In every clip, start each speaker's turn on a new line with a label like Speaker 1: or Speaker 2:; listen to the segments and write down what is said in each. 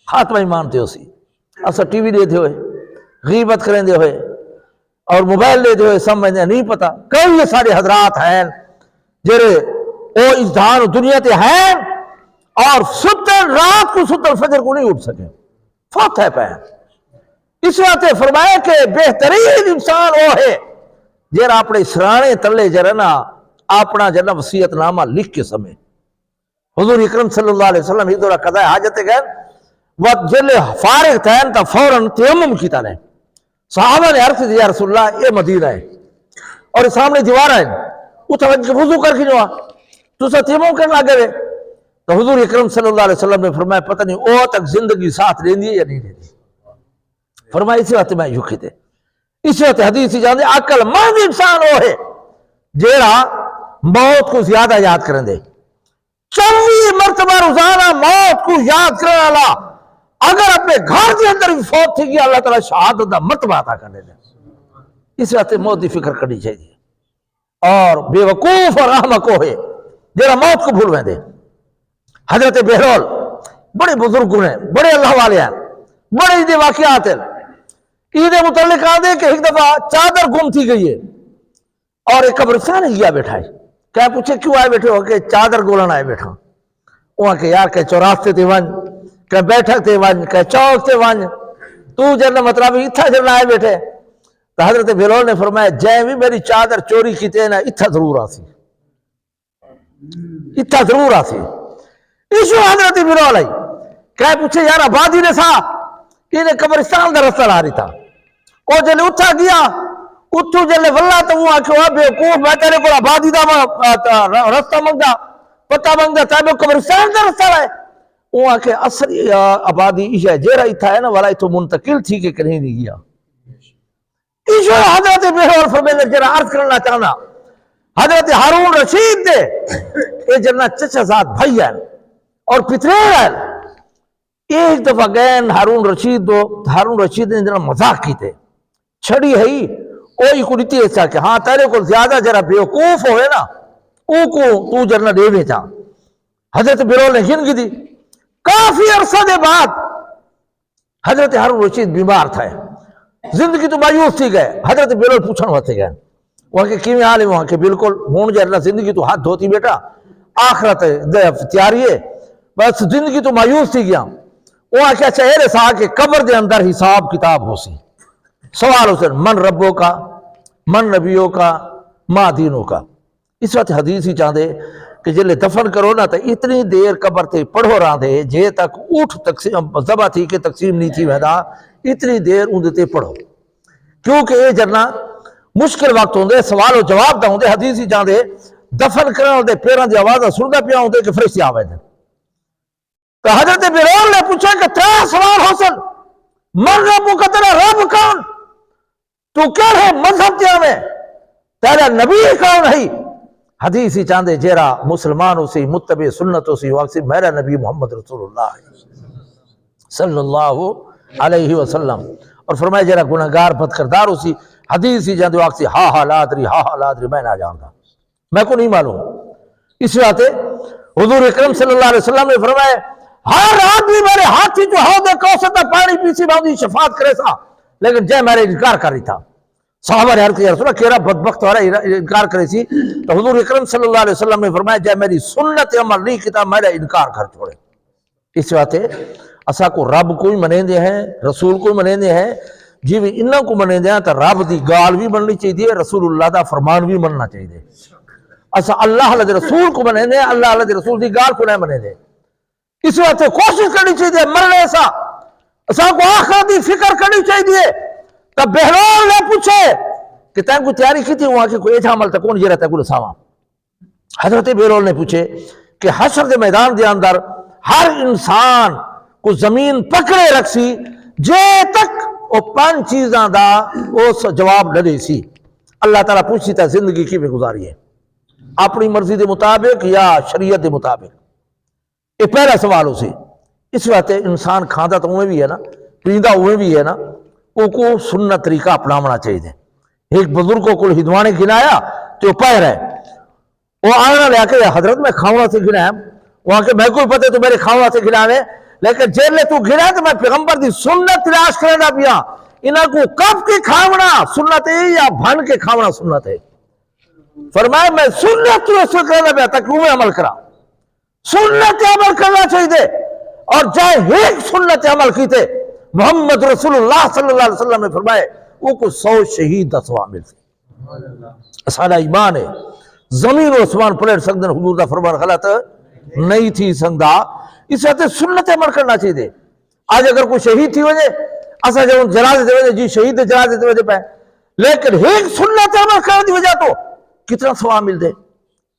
Speaker 1: خاتمہ ایمان تے اسی اسا ٹی وی دے ہوئے غیبت کریں دے ہوئے اور موبائل دے ہوئے سمجھنے نہیں پتا کئی یہ سارے حضرات ہیں جرے او اجدان دنیا تے ہیں اور ستر رات کو ستر فجر کو نہیں اٹھ سکے فوت ہے پہ اس وقت فرمایا کہ بہترین انسان وہ ہے جرا اپنے سرانے تلے جرنا اپنا جرنا وصیت نامہ لکھ کے سمے حضور اکرم صلی اللہ علیہ وسلم ہی دورہ قضاء حاجت گئے وقت جلے فارغ تھے تا فوراً تیمم کی طرح صحابہ نے عرض کیا یا رسول اللہ یہ مدینہ ہے اور سامنے دیوار ہے اتھا وضو کر کے جوا تو سا تیمم کرنا لگے ہوئے تو حضور اکرم صلی اللہ علیہ وسلم نے فرمایا پتہ نہیں او تک زندگی ساتھ لین دی یا نہیں لین دی فرمایا اسی وقت میں یوکھی تھے اسی وقت حدیث ہی جان دے عقل مند انسان وہ ہے جیڑا موت کو زیادہ یاد کریں دے 24 مرتبہ روزانہ موت کو یاد کرنے والا اگر اپنے گھر کے اندر بھی فوت تھی گیا اللہ تعالیٰ شہادت دا مرتبہ عطا کرنے دے اس وقت موت دی فکر کرنی چاہیے اور بے وقوف اور احمق وہ ہے جیڑا موت کو بھول دے حضرت بہرول بڑے بزرگ ہیں بڑے اللہ والے ہیں بڑے عید واقعات ہیں عید متعلق آدھے کہ ایک دفعہ چادر گم تھی گئی ہے اور ایک قبرستان گیا بیٹھا ہے کیا پوچھے کیوں آئے بیٹھے ہو کہ چادر گولن آئے بیٹھا وہاں کہ یار کہ چوراستے تے ون کہ بیٹھک تے ون کہ چوک تے ون تو جرنا مطلب اتھا جرنا آئے بیٹھے تو حضرت بہرول نے فرمایا جائیں بھی میری چادر چوری کی تے نا اتھا ضرور آسی اتھا ضرور آسی ایشو حضرت بہرول آئی کیا پوچھے یار آبادی نے سا انہیں قبرستان دا رستہ لا رہی تھا او جلے اتھا گیا اتھو جلے واللہ تو وہ آکھو بے وقوف میں تیرے کو آبادی دا رستہ منگا پتہ منگا تابے قبرستان دا رستہ لائے وہ آکھے اصلی آبادی ایشہ جیرہ اتھا ہے نا والا اتھو منتقل تھی کہ کہیں نہیں گیا ایشو حضرت بہرول فرمینے جرہ عرض کرنا چاہنا حضرت ہارون رشید دے اے جرنا چچا ذات بھائی ہیں اور پترے ہیں ایک دفعہ گئے ہارون رشید نے جنہاں مذاق کی تھے چھڑی ہے ہی اوہی کو دیتی ایسا کہ ہاں تیرے کو زیادہ جرہ بے وقوف ہوئے نا او کو تو جرنا دے بیچا حضرت بہرول نے ہن کی دی کافی عرصہ دے بعد حضرت ہارون رشید بیمار تھا زندگی تو مایوس تھی گئے حضرت بہرول پوچھن ہوتے گئے وہاں کے کیویں حال ہے وہاں کے بالکل ہون جائے اللہ زندگی تو ہاتھ دھوتی بیٹا آخرت تیاری ہے بس زندگی تو مایوس تھی گیا وہاں کیا چہرے سا کہ قبر دے اندر حساب کتاب ہو سی سوال ہو سن من ربوں کا من نبیوں کا ما دینوں کا اس وقت حدیث ہی چاہتے کہ جلے دفن کرو نا تو اتنی دیر قبر تے پڑھو رہا تھے جے تک اٹھ تقسیم زبا تھی کہ تقسیم نہیں تھی ویدا اتنی دیر اندھتے پڑھو کیونکہ یہ جرنا مشکل وقت ہوندے سوال و جواب دا ہوندے حدیث ہی چاہتے دفن کرنے ہوندے پیران دی آواز سندا پیا ہوندے کہ فرشتے آوے دے تو حضرت بہرول نے پوچھا کہ تیرا سوال حسن من رب کا تیرا رب کون تو کیا ہے مذہب دیا میں تیرا نبی کون ہے حدیث ہی چاندے جیرا مسلمانوں سے متبع سنتوں سے واقعی میرا نبی محمد رسول اللہ صلی اللہ علیہ وسلم اور فرمایا جیرا گناہگار بدکردار اسی حدیث ہی چاندے واقعی ہا لادری میں نہ جانتا میں کو نہیں معلوم اس وقت حضور اکرم صلی اللہ علیہ وسلم نے فرمایا ہر آدمی میرے ہاتھی جو حوض کوثر تا پانی پیسی باندھی شفاعت کرے سا لیکن جے میرے انکار کر رہی تھا صحابہ نے عرض کیا رسول اللہ کیرا بدبخت ہو رہا انکار کرے سی تو حضور اکرم صلی اللہ علیہ وسلم نے فرمایا جے میری سنت عمل نہیں کیتا میرا انکار کر چھوڑے اس وقت اسا کو رب کوئی منے دے ہیں رسول کوئی منے دے ہیں جی بھی انہاں کو منے دے ہیں تو رب دی گال بھی مننی چاہیے رسول اللہ دا فرمان بھی مننا چاہیے اسا اللہ علیہ رسول کو منے دے اللہ علیہ رسول دی گال کو نہیں منے دے اس وقت کوشش کرنی چاہیے مرنے ایسا کو آخرت دی فکر کرنی چاہیے تب بہرول نے پوچھے کہ تین کو تیاری کی تھی وہاں کی کوئی ایجا عمل تھا کون جی رہتا ہے کوئی ساما حضرت بہرول نے پوچھے کہ حشر کے میدان دے اندر ہر انسان کو زمین پکڑے رکھ سی جے تک وہ 5 چیزاں دا اس جواب نہ دے سی اللہ تعالیٰ پوچھتی تھا زندگی کی میں گزاری ہے اپنی مرضی دے مطابق یا شریعت دے مطابق یہ پہلا سوال ہو سی اس وقت انسان کھاندہ تو ہوئے بھی ہے نا پیندہ ہوئے بھی ہے نا وہ کو سنت طریقہ اپنامنا چاہیے ایک بزرگوں کو ہدوانے گنایا تو پیر ہے وہ آنا لے کے حضرت میں کھاؤں سے گنا ہے وہاں کے میں کوئی پتہ تو میرے کھاؤں سے گنا ہے لیکن جیلے تو گھرا تو میں پیغمبر دی سنت تلاش کرنا پیا انہاں کو کب کے کھاونا سنت ہے یا بھن کے کھاونا سنت ہے. فرمایا میں سنت تلاش کرنا پیا تاکہ وہ عمل کرا. سنت عمل کرنا چاہیے اور جائے ایک سنت عمل کیتے محمد رسول اللہ صلی اللہ علیہ وسلم نے فرمائے وہ کو 100 شہید دا ثواب ملتے. سارا ایمان ہے زمین و اسمان پلٹ سکدن حضور دا فرمان غلط نہیں تھی سنگدا. اس وقت سنت عمل کرنا چاہیے. آج اگر کوئی شہید تھی وجہ اسا جو جنازے دے وجہ جی شہید دے جنازے دے وجہ پہ لیکن ایک سنت عمل کرنے دی وجہ تو کتنا ثواب مل دے.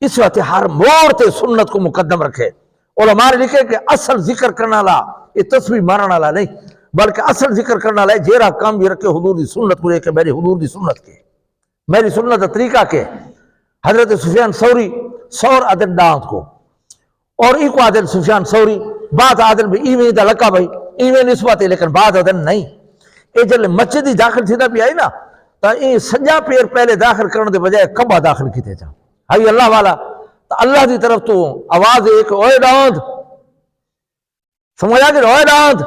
Speaker 1: اس وقت ہر موڑ تے سنت کو مقدم رکھے. علماء نے لکھے کہ اصل ذکر کرنا لا یہ تسبیح مارنا لا نہیں بلکہ اصل ذکر کرنا لا جیرا کام بھی رکھے حضور دی سنت کو لے کے میری حضور دی سنت کے میری سنت دا طریقہ کے. حضرت سفیان ثوری سور عدن ڈانت کو اور ایک عدن سفیان ثوری بات عدن بھی ایویں دا لکا بھائی ایویں نسبت ہے لیکن بات عدن نہیں. اے جلے مسجد داخل تھی دا بھی آئی نا تا این سجا پیر پہلے داخل کرنے دے بجائے کبا داخل کی تے جا ہائی اللہ والا تا اللہ دی طرف تو آواز ایک اوے ڈانت سمجھا کہ اوے ڈانت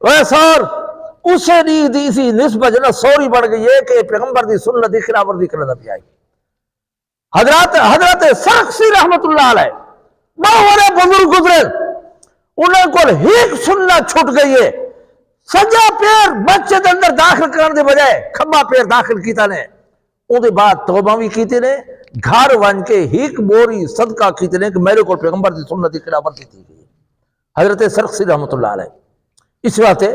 Speaker 1: اوے سور اسے دی اسی نسبت جنا سوری بڑھ گئی ہے کہ پیغمبر دی سنت دی خلاف ورزی کرنے دا بھی آئی. حضرت سرخسی رحمت اللہ علیہ بہت بزرگ گزرے انہیں کو ایک سنت چھوٹ گئی ہے. سجا پیر بچے دے اندر داخل کرنے دے بجائے کھبا پیر داخل کیتا نے ان دے بعد توبہ بھی کیتے نے گھر ون کے ایک بوری صدقہ کیتے نے کہ میرے کو پیغمبر دی سنت دی خلاف ورزی کی گئی. حضرت سرخسی رحمت اللہ علیہ اس واسطے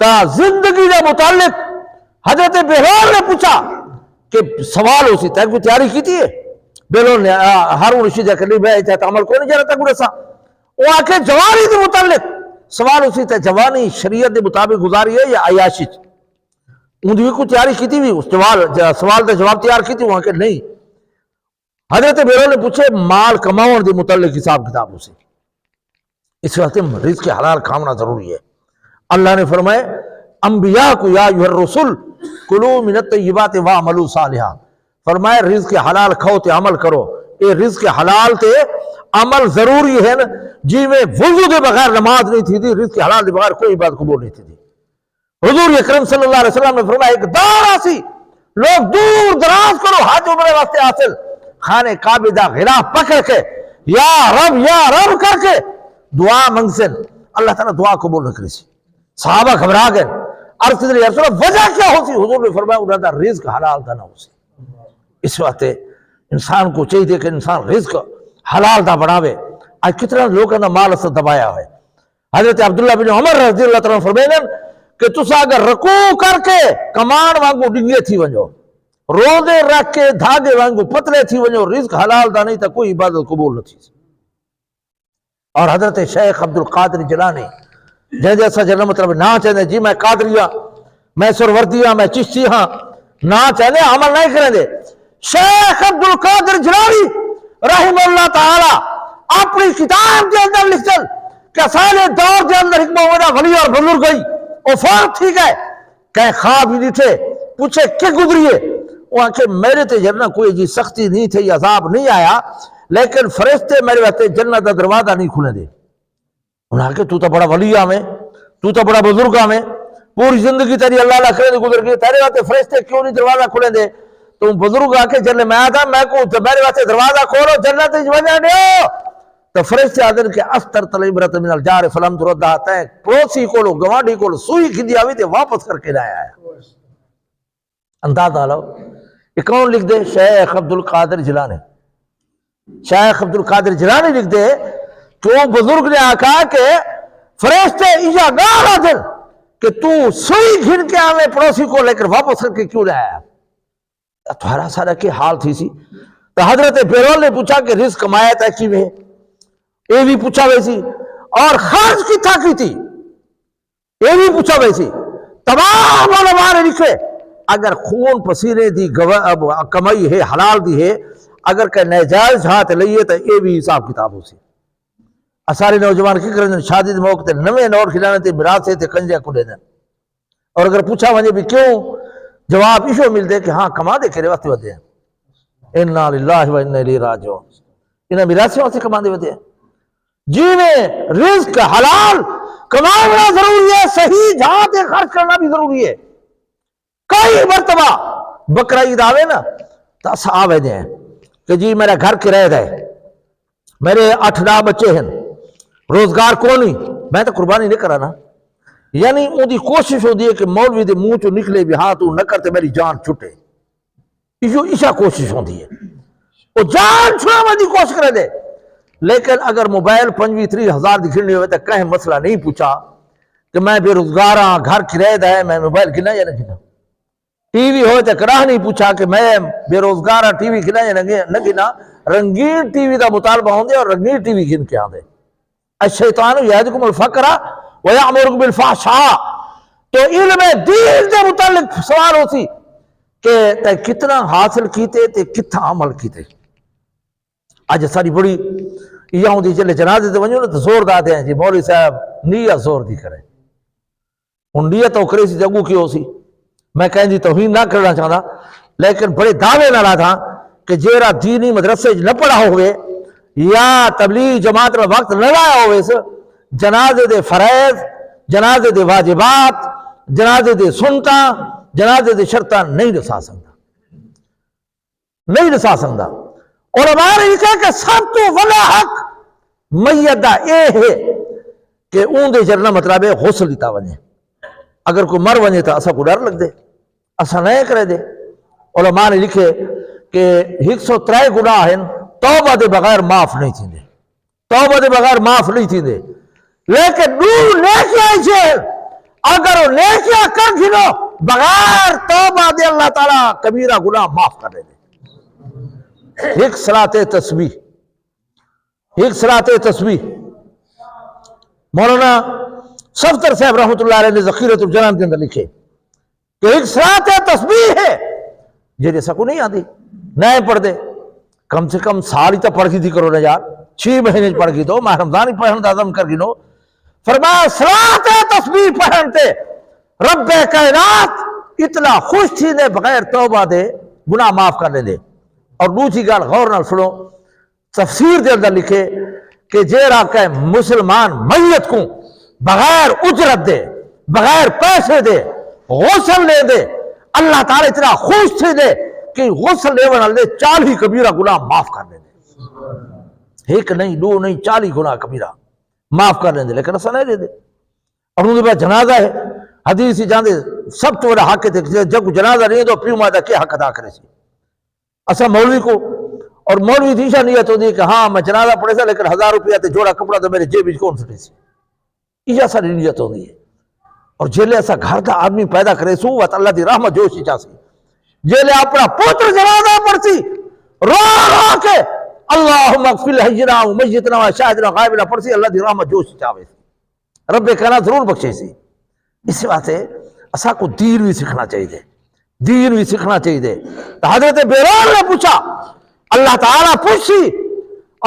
Speaker 1: تا زندگی دے متعلق حضرت بہلول نے پوچھا کہ سوال ہو سی تک بھی تیاری کی تھی ہے. بہلول نے ہارون رشید کہ نہیں میں چاہتا عمل کوئی نہیں جا رہا تک گرسا وہ آکے جوانی دے متعلق سوال ہو سی تک جوانی شریعت دے مطابق گزاری ہے یا عیاشی ان بھی کوئی تیاری کی تھی بھی اس سوال دے جواب تیار کی تھی وہاں کہ نہیں. حضرت بہلول نے پوچھے مال کماؤن دے متعلق حساب کتاب ہو سی. اس وقت رزق حلال کھانا ضروری ہے. اللہ نے فرمائے انبیاء کو یا ایھا الرسل کلو من الطیبات واعملوا صالحا فرمائے رزق حلال کھاؤ تے عمل کرو. یہ رزق حلال تے عمل ضروری ہے نا جی میں وضو دے بغیر نماز نہیں تھی رزق حلال دے بغیر کوئی عبادت قبول نہیں تھی. حضور اکرم صلی اللہ علیہ وسلم نے فرمایا ایک دور آسی لوگ دور دراز کرو حج عمرے واسطے حاصل خانے کعبے دا غلاف پکڑ کے یا رب کر کے دعا منگسن اللہ تعالیٰ دعا قبول نہ کری سی. صحابہ گھبرا گئے عرض کیتے یا رسول اللہ وجہ کیا ہو سی. حضور نے فرمایا انہاں دا رزق حلال دا نہ ہو سی. اس واسطے انسان کو چاہیے کہ انسان رزق حلال دا بڑھاوے. آج کتنا لوگوں نے مال سے دبایا ہے. حضرت عبداللہ بن عمر رضی اللہ تعالیٰ فرمائے کہ تسا اگر رکوع کر کے کمان وانگو ڈنگے تھی ونجو روزے رکھ کے دھاگے وانگو پتلے تھی ونجو رزق حلال دا نہیں تا کوئی عبادت قبول نہ تھی. اور حضرت شیخ عبد القادر جیلانی جیسا جنہ مطلب نہ چاہتے جی میں قادریہ میں سروردیہ میں چشتی ہاں نہ چاہتے عمل نہیں کریں دے. شیخ عبد القادر جیلانی رحم اللہ تعالی اپنی کتاب کے اندر لکھتے کہ سالے دور کے اندر حکمہ ہونا ولی اور بزرگ گئی وہ فوت ٹھیک ہے کہ خواب ہی نہیں تھے پوچھے کیا گزریے وہاں کہ میرے تے جنہ کوئی جی سختی نہیں تھی عذاب نہیں آیا لیکن فرشتے میرے واسطے جنت دا دروازہ نہیں کھلے دے. انہاں کہ تو بڑا ولی میں تو بڑا بزرگ میں پوری زندگی تیری اللہ اللہ کرے گزر گئی تیرے واسطے فرشتے کیوں نہیں دروازہ کھلے دے. تو بزرگ آ کے جنت میں آیا تھا میں کو میرے واسطے دروازہ کھولو جنت وجہ دیو تو فرشتے آدھر کہ استر طلبرت من الجار فلم تردہ تے پڑوسی کو گوانڈی کو سوئی کھدی آوی تے واپس کر کے لایا ہے. اندازہ لو یہ کون لکھ دے شیخ عبد القادر جیلانی. شیخ عبد القادر جیلانی لکھ دے کہ وہ بزرگ نے آکھا کہ فرشتے ایجا گالا دل کہ تو سوئی گھن کے آوے پڑوسی کو لے کر واپس کر کے کیوں لایا. تمہارا سارا کی حال تھی سی. تو حضرت بہلول نے پوچھا کہ رزق کمایا تھا کی میں یہ بھی پوچھا ویسی اور خرچ کی تھا کی تھی یہ بھی پوچھا ویسی. تمام علماء نے لکھے اگر خون پسینے دی کمائی ہے حلال دی ہے اگر کہ ناجائز ہاتھ لئیے تو یہ بھی حساب کتاب ہو سی. سارے نوجوان کی کریں شادی دے موقع تے نوے نوٹ کھلانے تے میراث تے کنجے کو دے دیں اور اگر پوچھا وجہ بھی کیوں جواب ایشو مل دے کہ ہاں کما دے کرے وقت ودے ہیں انا للہ و انا الیہ راجعون انہیں میراث واسطے کما دے ودے ہیں. جی میں رزق حلال کمانا ضروری ہے، صحیح جہاں تے خرچ کرنا بھی ضروری ہے۔ کئی مرتبہ بقرہ عید آوے نا تو اسا آوے دیں کہ جی میرا گھر کرایہ ہے، میرے 8-9 بچے ہیں، روزگار کو نہیں، میں تو قربانی نہیں کرانا۔ یعنی ان کی کوشش ہوتی ہے کہ مولوی دے منہ چو نکلے بھی ہاں تو نہ کرتے میری جان چھٹے، ایشا کوشش ہوتی ہے، وہ جان چھڑانے کی کوشش کرے دے۔ لیکن اگر موبائل 25-30 ہزار دی کھڑنی ہوئے تو کہیں مسئلہ نہیں پوچھا کہ میں بے روزگار ہاں، گھر کرایہ ہے، میں موبائل کھنا یا نہ کھنا۔ ٹی وی ہوئے تو کراہ نہیں پوچھا کہ میں بے روزگار ہاں، ٹی وی کھنا یا نہ کھنا۔ رنگین ٹی وی دا مطالبہ ہوندے اور رنگین ٹی وی گھن کے آندے۔ الشیطان یعدکم الفقر ویأمرکم بالفحشاء۔ تو علم دین دے متعلق سوال ہوتی کہ تے کتنا حاصل کیتے تے کتنا عمل کیتے۔ آج ساری بڑی یہ ہوندی چلے جنازے تے ونجو تو زور داتے ہیں جی مولوی صاحب نیت زور دی کرے، ان نیت تو کرے سی جگو کی ہو سی، میں کہیں دی توہین نہ کرنا چاہتا، لیکن بڑے دعوے نہ رہا تھا کہ جیرا دینی مدرسے نہ پڑھا ہوئے یا تبلیغ جماعت میں وقت نہ لایا ہوئے سے جنازے دے فرائض، جنازے دے واجبات، جنازے دے سنتا، جنازے دے شرطہ نہیں رسا سکتا، نہیں رسا سکتا۔ اور ہمارے لکھا کہ سب تو ولا حق میت دا اے ہے کہ اون دے جرنا مطلب ہے غسل دیتا ونجے۔ اگر کوئی مر ونجے تو اسا کو ڈر لگ دے، اسا نہیں کرے دے۔ علماء نے لکھے کہ 103 گناہ ہیں توبہ دے بغیر معاف نہیں تھی دے، توبہ دے بغیر معاف نہیں تھی دے۔ لیکن نور نیکیاں چھے اگر وہ نیکیاں کر گھنو بغیر توبہ دے اللہ تعالیٰ کبیرہ گناہ معاف کر دے۔ ایک صلاۃ تسبیح، ایک صلاۃ تسبیح مولانا صفدر صاحب رحمۃ اللہ علیہ نے ذخیرۃ الجنان کے اندر لکھے کہ ایک صلاۃ تسبیح ہے جیسے سکو نہیں آتی نئے پڑھ دے، کم سے کم سال ہی تو پڑھ کی تھی کرو نا یار، 6 مہینے پڑھ کی دو، ماہ رمضان ہی پڑھن دا عزم کر گنو۔ فرمایا صلاۃ تسبیح پڑھنتے رب کائنات اتنا خوش تھی دے بغیر توبہ دے گناہ معاف کرنے دے۔ اور دوسری گال غور نال سنو، تفسیر دے اندر لکھے کہ جیرا کہ مسلمان میت کو بغیر اجرت دے، بغیر پیسے دے غسل لے دے، اللہ تعالیٰ اتنا خوش تھی دے کہ غسل لے والے 40 کبیرہ گناہ معاف کر دے دے، ایک نہیں 2 نہیں 40 گناہ کبیرہ معاف کر دے، لیکن ایسا نہیں دے دے۔ اور ان کے بعد جنازہ ہے، حدیث ہی جاندے سب تو بڑا حق تھے جب جنازہ نہیں تو پیو ماتا کیا حق ادا کرے سی۔ اسا مولوی کو اور مولوی دیشا نیت ہوتی ہے کہ ہاں میں جنازہ پڑھے سا لیکن 1000 روپیہ تے جوڑا کپڑا تو میرے جیب کون سٹے سی، یہ ساری نیت ہوتی ہے۔ اور جیلے ایسا گھر کا آدمی پیدا کرے سو وقت اللہ دی رحمت جوشی چاسی، جیلے اپنا پوتر جنازہ پڑھسی رو رو کے اللہم اغفر لحینا و میتنا و شاہدنا غائبنا پڑھسی، اللہ دی رحمت جوشی چاوے سی، رب کہنا ضرور بخشے سی۔ اس واسطے اسا کو دین بھی سیکھنا چاہیے، دین بھی سیکھنا چاہیے۔ تو حضرت بیرون نے پوچھا، اللہ تعالیٰ پوچھی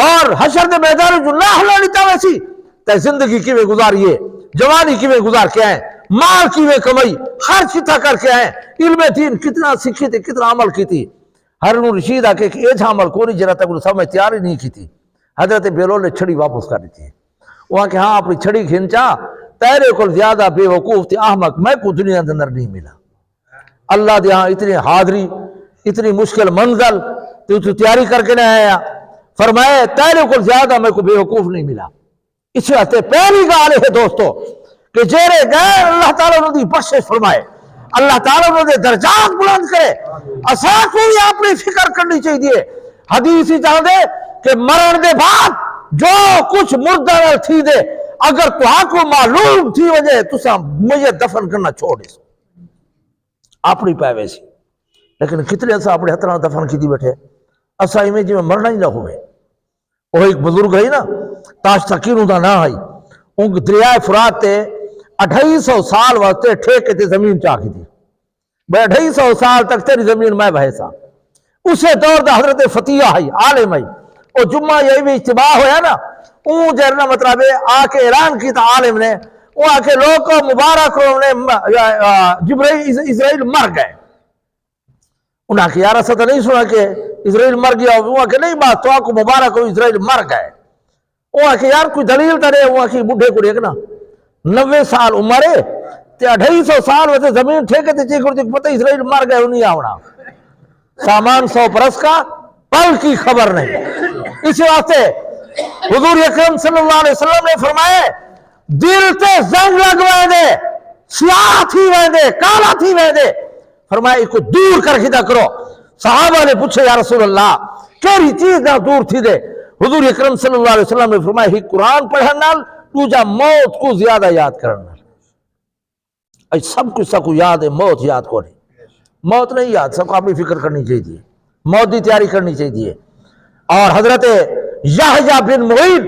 Speaker 1: اور حشر دے میدان جو اللہ اللہ لیتا ویسی تے زندگی کی میں گزاریے، جوانی کی میں گزار کے آئیں، مال کی میں کمائی، ہر چیتا کر کے آئیں، علم دین کتنا سیکھی تھی، کتنا عمل کی تھی۔ ہرون رشید آ کے ایجا عمل کو نہیں جنا تک انہوں سمجھ تیار ہی نہیں کی تھی۔ حضرت بیرون نے چھڑی واپس کر دی تھی، وہاں کہ ہاں اپنی چھڑی کھینچا، تیرے کو زیادہ بے وقوف تھی احمق میں کو دنیا کے اندر نہیں ملا۔ اللہ دے ہاں اتنی حاضری، اتنی مشکل منزل تو تیاری کر کے نہ آیا، فرمائے تیرے کو زیادہ میں کو بے وقوف نہیں ملا۔ اس واسطے پہلی گال ہے دوستو کہ جیرے گئے اللہ تعالیٰ نے بخشش فرمائے، اللہ تعالیٰ نے درجات بلند کرے۔ اسا کو بھی اپنی فکر کرنی چاہیے، حدیث ہی چاہ دے کہ مرن دے بعد جو کچھ مردہ تھی دے اگر کو معلوم تھی وجہ تسا مجھے دفن کرنا چھوڑ دے سو اپنی پائے سی۔ لیکن کتنے ایسا اپنے ہتھراں دفن کی دی بیٹھے، اسا میں جی میں مرنا ہی نہ ہوئے۔ وہ ایک بزرگ ہے نا تاج تقین دا نہ آئی، ان دریائے فرات تے 250 سال واسطے ٹھیکے تے زمین چاہ کی تھی، بھئی 250 سال تک تیری زمین میں بہے سا۔ اسے دور دا حضرت فتیہ آئی، عالم آئی، وہ جمعہ یہ بھی اجتماع ہویا نا، اون جرنا مطلب ہے آ کے اعلان کی تا عالم نے، وہ آ کے لوگ کو مبارک جبرائیل اسرائیل مر گئے۔ انہاں کہ یار ایسا تو نہیں سنا کہ اسرائیل مر گیا، وہ کہ نہیں بات تو آپ کو مبارک ہو اسرائیل مر گئے۔ وہ کہ یار کوئی دلیل کرے، وہ کہ بڈھے کو دیکھنا 90 سال عمر ہے تے 250 سال ویسے زمین ٹھیکے تے چیک کرتے پتہ اسرائیل مر گئے نہیں آونا سامان 100 برس کا پل کی خبر نہیں۔ اسی واسطے حضور اکرم صلی اللہ علیہ وسلم نے فرمائے دل تے زنگ لگوائے دے سیاہ تھی وے دے کالا تھی وے دے، فرمائے کو دور کر کے کرو۔ صحابہ نے پوچھے یا رسول اللہ کیری چیز نہ دور تھی دے؟ حضور اکرم صلی اللہ علیہ وسلم نے فرمایا ہی قرآن پڑھن نال توجا موت کو زیادہ یاد کرنا۔ اج سب کچھ سب کو یاد ہے، موت یاد کو نہیں، موت نہیں یاد، سب کو اپنی فکر کرنی چاہیے، موت کی تیاری کرنی چاہیے۔ اور حضرت یحییٰ بن معین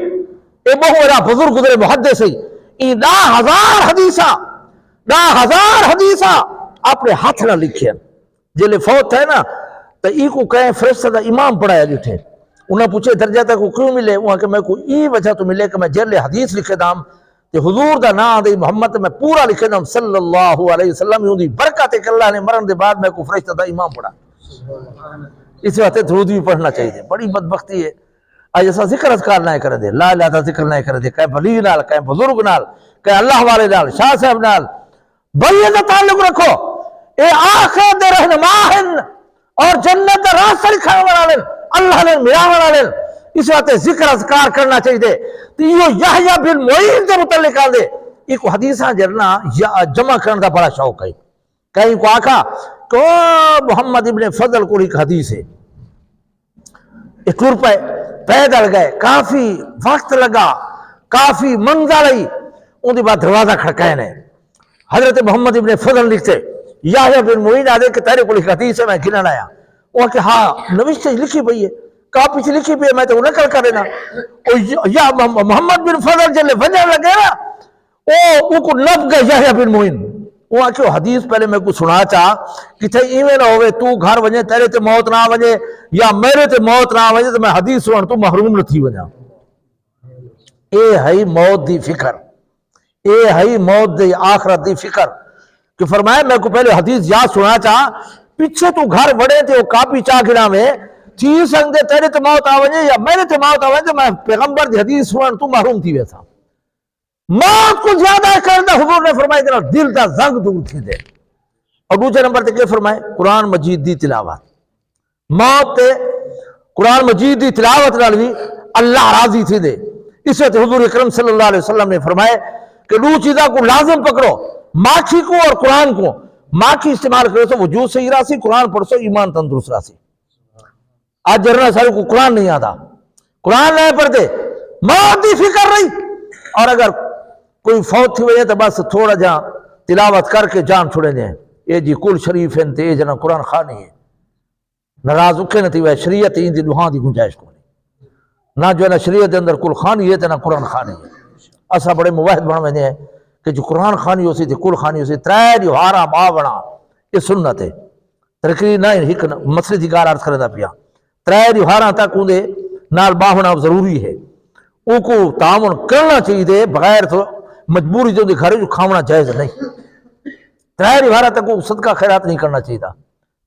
Speaker 1: اے بہت بڑا بزرگ گزرے محدث ہی 10,000 حدیثہ اپنے ہاتھ نہ لکھے، جلے فوت ہے نا تو ای کو کہیں فرشتہ دا امام پڑھایا جٹھے، انہیں پوچھے درجہ تک کو کیوں ملے؟ وہاں کہ میں کو ای وجہ تو ملے کہ میں جلے حدیث لکھے دام کہ حضور دا نام دے محمد میں پورا لکھے دام صلی اللہ علیہ وسلم، یوں دی برکت ہے کہ اللہ نے مرن دے بعد میں کو فرشتہ دا امام پڑھا۔ اس وقت درود بھی پڑھنا چاہیے، بڑی بدبختی ہے آج ایسا ذکر اذکار نہ کرے دے، لا الہ دا ذکر نہ کرے دے، کہیں ولی نال، کہیں بزرگ نال، کہیں اللہ والے نال، شاہ صاحب نال، بھائی دا تعلق رکھو، اے آخرت دے رہنما ہیں اور جنت دا راستہ لکھانے والا لیں، اللہ نے میرا والا لیں۔ اس وقت ذکر اذکار کرنا چاہیے۔ تو یہ یحییٰ بن معین کے متعلق آ دے ایک حدیثہ جرنا جمع کرنے دا بڑا شوق ہے۔ کہیں کو آکھا کہ محمد ابن فضل کو ایک حدیث ہے، ایک ٹور پہ پیدل گئے، کافی وقت لگا، کافی منزل آئی، ان کے بعد دروازہ کھڑکائے نے، حضرت محمد ابن فضل لکھتے یحییٰ بن معین آدھے کہ تیرے کو ایک حدیث ہے میں گنن آیا، وہ کہ ہاں نوشتے لکھی پئی ہے، کاپی سے لکھی پئی ہے، میں تو نقل کرنا۔ یا محمد بن فضل جلے وجہ لگے نا وہ کو نب گئے یحییٰ بن معین، وہ کہ حدیث پہلے میں کو سنا چاہ کہ تھے ایویں نہ ہوئے تو گھر وجے تیرے تے موت نہ وجے یا میرے تے موت نہ وجے تو میں حدیث سنن تو محروم نہ تھی وجہ۔ اے ہے موت دی فکر، اے ہے موت دی آخرت دی فکر کہ فرمایا میں کو پہلے حدیث یاد سنا چاہ پیچھے تو گھر بڑے تھے وہ کاپی چاہ گنا میں چیز سنگ دے تیرے تے موت آوجے یا میرے تے موت آوجے تو میں پیغمبر دی حدیث سنن تو محروم تھی ویسا۔ موت کو زیادہ کرنا حضور نے فرمایا کہ دل دا زنگ دور تھی دے۔ اور دوسرے نمبر تے کہ فرمائے قرآن مجید دی تلاوت، موت تے قرآن مجید دی تلاوت نال بھی اللہ راضی تھی دے۔ اس وقت حضور اکرم صلی اللہ علیہ وسلم نے فرمائے کہ دو چیزوں کو لازم پکڑو، ماکھی کو اور قرآن کو۔ ماکھی استعمال کرو تو وجود صحیح راسی، قرآن پڑھو ایمان تندرست راسی۔ آج جرنا سارے کو قرآن نہیں آتا، قرآن نہیں پڑھتے، موت دی فکر رہی، اور اگر کوئی فوت تھی وجہ تو بس تھوڑا جہاں تلاوت کر کے جان چھوڑے دیں، یہ جی کل شریف ہیں تے جنا قرآن خانی ہے، ناراض اکھے نہ تھی وہ شریعت ان دی دوہاں دی گنجائش کو نہیں، نہ جو ہے نا شریعت اندر کل خانی ہے تے نہ قرآن خانی ہے۔ اسا بڑے مواحد بڑھ میں ہیں کہ جو قرآن خانی ہو سی تھی کل خانی ہو سی، ترائے جو ہارا ماں بنا یہ سنت ہے، ترقی نہ ہک مسئلے دی گار عرض کرنا پیا، ترائے جو ہارا تک اندے نال باہنا ضروری ہے، ان کو تعاون کرنا چاہیے بغیر تو مجبوری جو گھر جو کھاونا جائز نہیں۔ ترائے جو تک وہ صدقہ خیرات نہیں کرنا چاہیے،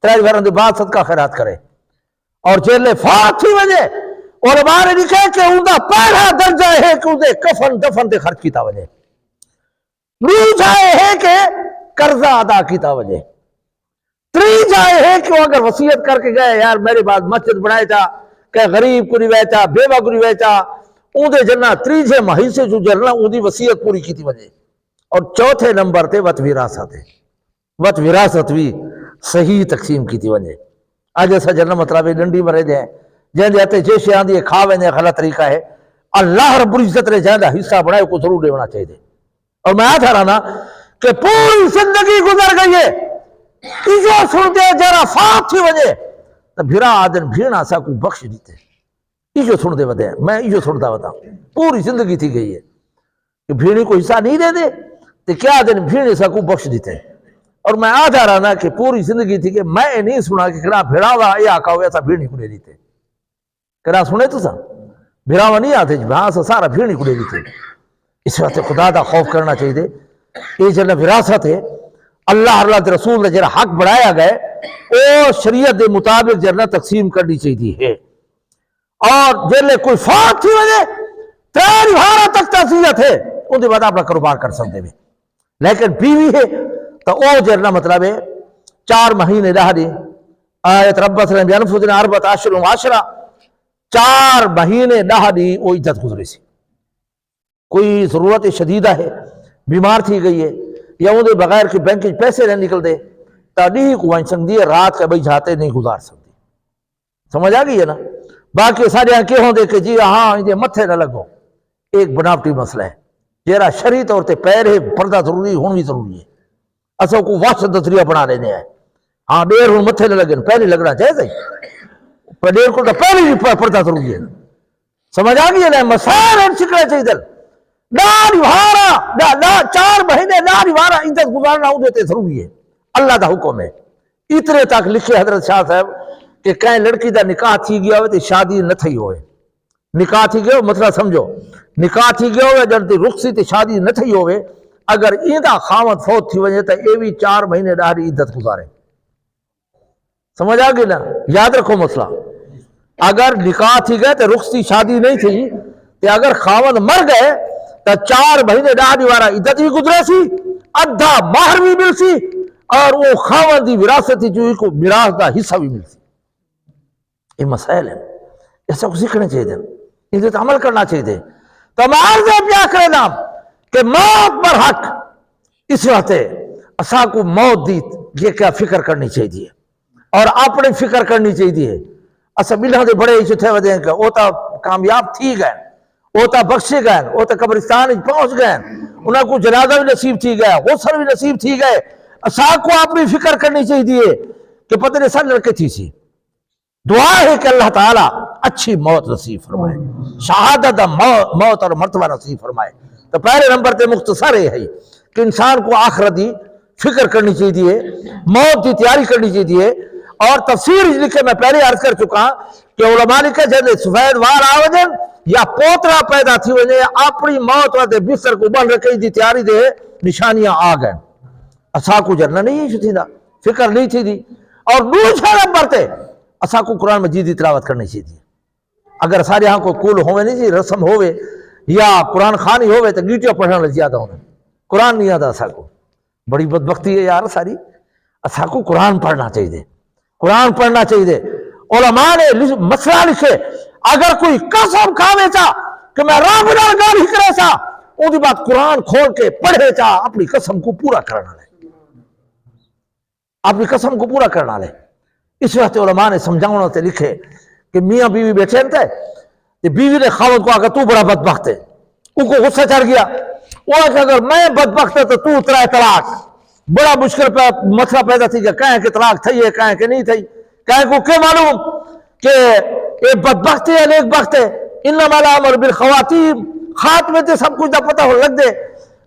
Speaker 1: ترائے جو بعد صدقہ خیرات کرے۔ اور جیلے فات تھی وجہ علماء نے لکھا کہ اندہ پہلا درجہ ہے کہ اندے کفن دفن تے خرچ کیتا وجہ، دو جائے ہے کہ قرضہ ادا کیتا وجہ، تری جائے ہے کہ وہ اگر وصیت کر کے گئے یار میرے بعد مسجد بنائے تھا کہ غریب کو نہیں ویچا بیوہ کو نہیں ویچا اندے جنہ تریجے ماہی سے جو جلنا اندی وصیت پوری کی تھی وجہ۔ اور چوتھے نمبر تے وط وراثت ہے، وط وراثت بھی صحیح تقسیم کی تھی وجہ۔ آج ایسا جلنا مطلب ڈنڈی مرے جائیں جن جاتے جیسے آندھی کھا ویندے غلط طریقہ ہے، اللہ رب العزت نے جہاں حصہ بنائے کو ضرور دینا چاہیے۔ اور میں آتا رہا نا کہ پوری زندگی گزر گئی ہے ایجو سنتے جرا فات تھی وجہ تو بھیرا آدن بھیڑنا سا کو بخش دیتے، ایجو سن دے ودے میں ایجو سنتا ہوتا پوری زندگی تھی گئی ہے کہ بھیڑی کو حصہ نہیں دے دے تو کیا دن بھیڑنے سا کو بخش دیتے۔ اور میں آتا رہا نا کہ پوری زندگی تھی کہ میں نہیں سنا کہ کنا بھیڑا ہوا یا آکا ہوا ایسا بھیڑنی کو لے دیتے، کنا سنے تو سا بھیڑا ہوا نہیں آتے جہاں سے سارا بھیڑنی کو لے دیتے۔ اس وقت خدا دا خوف کرنا چاہیے، یہ جنہ وراثت ہے اللہ کے رسول نے جنہ حق بڑھایا گئے وہ شریعت دے مطابق جنہ تقسیم کرنی چاہیے ہے۔ اور جنہ کوئی فات تھی وجہ تیری بھارا تک تعزیت ہے ان کے بعد اپنا کاروبار کر سکتے ہیں. لیکن بیوی ہے تو وہ جرنا مطلب ہے 4 مہینے رہ دی آیت رب صلی بینفسنا اربعۃ اشہر وعشرہ 4 مہینے رہ دی وہ عدت گزری سی. کوئی ضرورت شدیدہ ہے، بیمار تھی گئی ہے یا وہ بغیر کہ بینک پیسے نہیں نکل دے تاڑی کو وائن سکتی ہے، رات کا بھائی جاتے نہیں گزار سکتی. سمجھ آ گئی ہے نا. باقی سارے یہاں کہہ ہوں دے کہ جی ہاں یہ متھے نہ لگو، ایک بناوٹی مسئلہ ہے. جیرا شرعی طور تے پیر ہے پردہ ضروری ہون بھی ضروری ہے. اسو کو وحشت ذریعہ بنا لینے ہیں. ہاں ڈیر ہوں متھے نہ لگن پہلے لگنا چاہیے صحیح پر ڈیر کو تو پہلے ہی پردہ ضروری ہے. سمجھ آ گئی ہے نا. مسائل سکھنا چاہیے دل ناری وارا 4 مہینے ناری وارا عزت گزارنا ہوں دیتے ضروری ہے. اللہ دا حکم ہے. اتنے تک لکھے حضرت شاہ صاحب کہ کہیں لڑکی دا نکاح تھی گیا ہوئے تو شادی نہ تھی ہوئے. نکاح تھی گیا مطلب سمجھو نکاح تھی گیا ہوئے جن تی رخصی تے شادی نہ تھی ہوئے اگر ایندہ خامد فوت تھی وجہ تو اے بھی 4 مہینے ڈاری عدت گزارے. سمجھ آگئی نا. یاد رکھو مسئلہ اگر نکاح تھی گئے تو رخصی شادی نہیں تھی تو اگر خامد مر گئے تو 4 مہینے ڈاری وارا عدت بھی گزرے سی ادھا مہر بھی مل سی اور وہ خامد دی وراثت تھی جو کو میراث دا حصہ بھی مل سی. یہ مسائل ہیں ایسا کو سیکھنے چاہیے دیں ان پر عمل کرنا چاہیے. تو میں عرض کیا کرنا کہ موت پر حق اس وقت اسا کو موت دی یہ کیا فکر کرنی چاہیے اور اپنی فکر کرنی چاہیے. اسا بلہ دے بڑے ایچے تھے ودیں کہ وہ تا کامیاب تھی گئے وہ تا بخشے گئے وہ تا قبرستان پہنچ گئے انہاں کو جنازہ بھی نصیب تھی گئے غسل بھی نصیب تھی گئے. اسا کو اپنی فکر کرنی چاہیے کہ پتہ نہیں سر لڑکے تھی سی. دعا ہے کہ اللہ تعالیٰ اچھی موت نصیب فرمائے شہادت موت اور مرتبہ نصیب فرمائے. تو پہلے نمبر تے مختصر ہے کہ انسان کو آخرت دی فکر کرنی چاہیے موت کی تیاری کرنی چاہیے. اور تفسیر لکھے میں پہلے عرض کر چکا کہ علماء لکھے جیسے سفید وار آوجن یا پوترا پیدا تھی وجہ اپنی موت واتے بستر کو بن رکھے دی تیاری دے نشانیاں آ گئے. اسا کو جرنا نہیں تھی دا فکر نہیں تھی دی. اور دوسرا نمبر تے اسا کو قرآن مجید کی تلاوت کرنی چاہیے. اگر سارے ہاں کو کول ہوئے نہیں جی رسم ہوئے یا قرآن خانی ہوئے تو گیٹیاں پڑھنے لگ زیادہ ہونے قرآن نہیں آتا. اسا کو بڑی بدبختی ہے یار ساری. اسا کو قرآن پڑھنا چاہیے قرآن پڑھنا چاہیے. علماء نے مسئلہ لکھے اگر کوئی قسم کھاوے چا کہ میں رب نال گل ہی کرے چا ان کی بات قرآن کھول کے پڑھے چا اپنی قسم کو پورا کرنا لے اپنی قسم کو پورا کرنا لے. اس وقت علماء نے سمجھاؤنا تے لکھے کہ میاں بیوی بیٹھے ہیں بیوی نے خاوند کو آگا تو بڑا بدبخت ہے ان کو غصہ چڑھ گیا وہ کہ اگر میں بدبخت ہے تو ترائے طلاق. بڑا مشکل پہ مسئلہ پیدا تھی کہ کہیں کہ طلاق تھی ہے کہیں کہ نہیں تھی. کہیں کو کیا معلوم کہ ایک بدبخت ہے نیک بخت ہے. انما الامر بالخواتیم خاتمے تے سب کچھ دا پتہ ہو لگ دے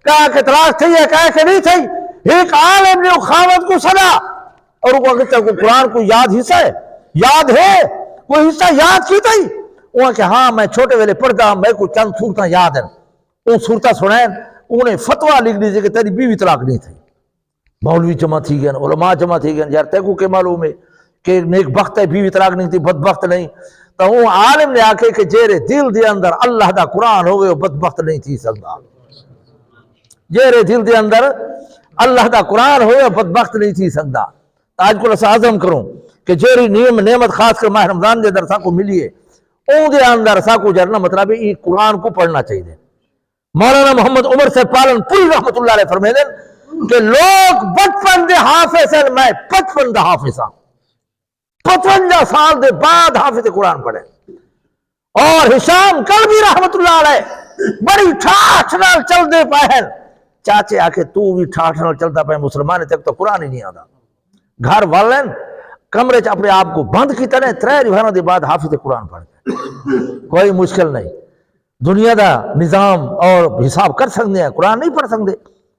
Speaker 1: کہیں کہ طلاق تھی ہے کہیں کہ نہیں تھی. ایک عالم نے خاوند کو سنا اور وہ کہتا ہے کہ قرآن کو یاد حصہ ہے یاد ہے کوئی حصہ یاد کی تھی وہ کہ ہاں میں چھوٹے ویلے پڑھتا میں کو چند صورتیں یاد ہیں وہ صورتیں سنائیں انہیں فتویٰ لکھ دیجئے کہ تیری بیوی طلاق نہیں تھی. مولوی جمع تھی گئے علماء جمع تھی گئے یار تے کو کہ معلوم ہے کہ نیک بخت ہے بیوی طلاق نہیں تھی بدبخت نہیں. تو وہ عالم نے آکے کہ جیرے دل دے اندر اللہ دا قرآن ہوئے وہ بدبخت نہیں تھی سکتا. جیرے دل دے اندر اللہ دا قرآن ہوئے بدبخت نہیں تھی سکتا. آج کو لسا عظم کروں کہ جیری نعمت خاص کر ماہ رمضان دے اندر سا کو ملی ہے اون دے اندر سا کو جرنا مطلب ہے قرآن کو پڑھنا چاہیے. مولانا محمد عمر سے پالن پوری رحمت اللہ علیہ فرمائے دیں کہ لوگ بچپن دے حافظ ہیں میں 55 دا حافظ ہاں 55 سال دے بعد حافظ قرآن پڑھے. اور ہشام قلبی رحمت اللہ علیہ بڑی ٹھاٹھ نال چل دے پائے چاچے آکے تو بھی ٹھاٹھ نال چلتا پائے مسلمان تک تو قرآن ہی نہیں آتا. گھر والن کمرے چ اپنے آپ کو بند کی طرح 3 روزانہ دے بعد حافظ قرآن پڑھتے کوئی مشکل نہیں. دنیا دا نظام اور حساب کر سکتے ہیں قرآن نہیں پڑھ سکتے.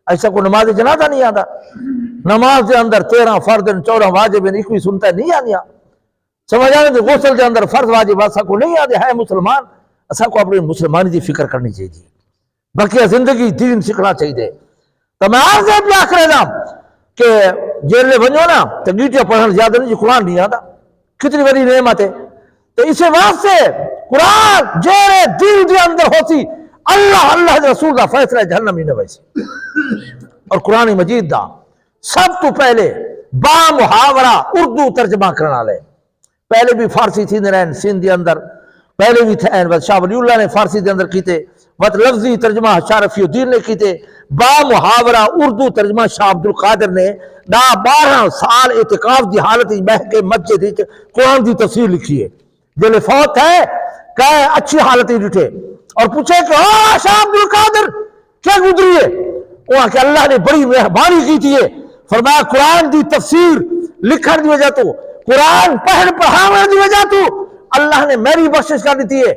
Speaker 1: ایسا کو نماز جنازہ نہیں آتا نماز دے اندر 13 فرض 14 واجب 21 سنتا نہیں آنیا. سمجھ آنے دے غسل دے اندر فرض واجب ایسا کو نہیں آتے ہے مسلمان. ایسا کو اپنی مسلمانی دی فکر کرنی چاہیے بقیہ زندگی دین سکھنا چاہیے. تو میں آپ سے بھی آخر نام کہ جیلے بنو نا تو گیٹیاں پڑھنا زیادہ نہیں قرآن نہیں آتا کتنی بڑی نعمت ہے. تو اسے واسطے قرآن جیرے دل دے اندر ہوتی اللہ اللہ دے رسول دا فیصلہ جہنم ہی نہ ویسی. اور قرآن مجید دا سب تو پہلے با محاورہ اردو ترجمہ کرنا لے. پہلے بھی فارسی تھی رہن سندھ دے اندر، پہلے بھی تھے شاہ ولی اللہ نے فارسی دے اندر کیتے، وقت لفظی ترجمہ شاہ رفیع الدین نے کیتے، با محاورہ اردو ترجمہ شاہ عبد القادر نے 12 سال اعتکاف دی حالت بہ کے مسجد قرآن دی تفسیر لکھی ہے. جلے فوت ہے کہ اچھی حالت ہی ڈٹھے اور پوچھے کہ شاہ عبد القادر کیا گزری ہے؟ وہاں کہ اللہ نے بڑی مہربانی کی تھی. فرمایا قرآن دی تفسیر لکھن دی وجہ تو، قرآن پڑھن پڑھاونے دی وجہ تو اللہ نے میری بخشش کر دی ہے،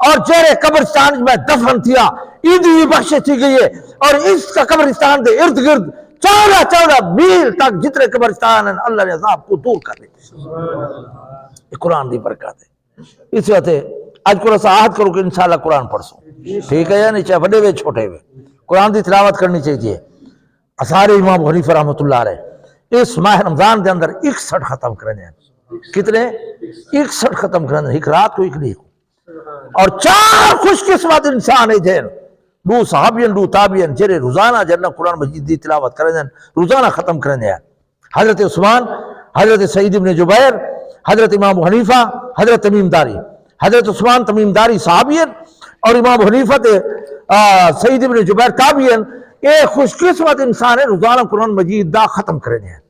Speaker 1: اور جیرے قبرستان میں دفن تھیا ایدی بھی بخشش تھی گئی ہے. اور اس کا قبرستان دے ارد گرد 14 میل تک جتنے قبرستان ہیں اللہ نے عذاب کو دور کر دیتے. یہ قرآن دی برکت ہے. اس وقت آج کو رسا آہد کرو کہ انشاءاللہ قرآن پڑھ سو، ٹھیک ہے یا نہیں؟ چاہے بڑے ہوئے چھوٹے ہوئے قرآن دی تلاوت کرنی چاہیے. سارے امام حنیفہ رحمۃ اللہ علیہ اس ماہ رمضان دے اندر 61 ختم کرنے ہیں. کتنے؟ 61 ختم کرنے ہیں، ایک رات کو ایک نہیں کو. اور 4 خوش قسمت انسان ہے جن 2 صحابین 2 تابعین جرے روزانہ جنہ قرآن مجید دی تلاوت کرنے ہیں، روزانہ ختم کرنے ہیں. حضرت عثمان، حضرت سعید بن جبیر، حضرت امام حنیفہ، حضرت تمیم داری. حضرت عثمان تمیم داری صحابین اور امام حنیفہ سعید بن جبیر تابعین. ایک خوش قسمت انسان ہے روزانہ قرآن مجید دا ختم کرنے ہیں.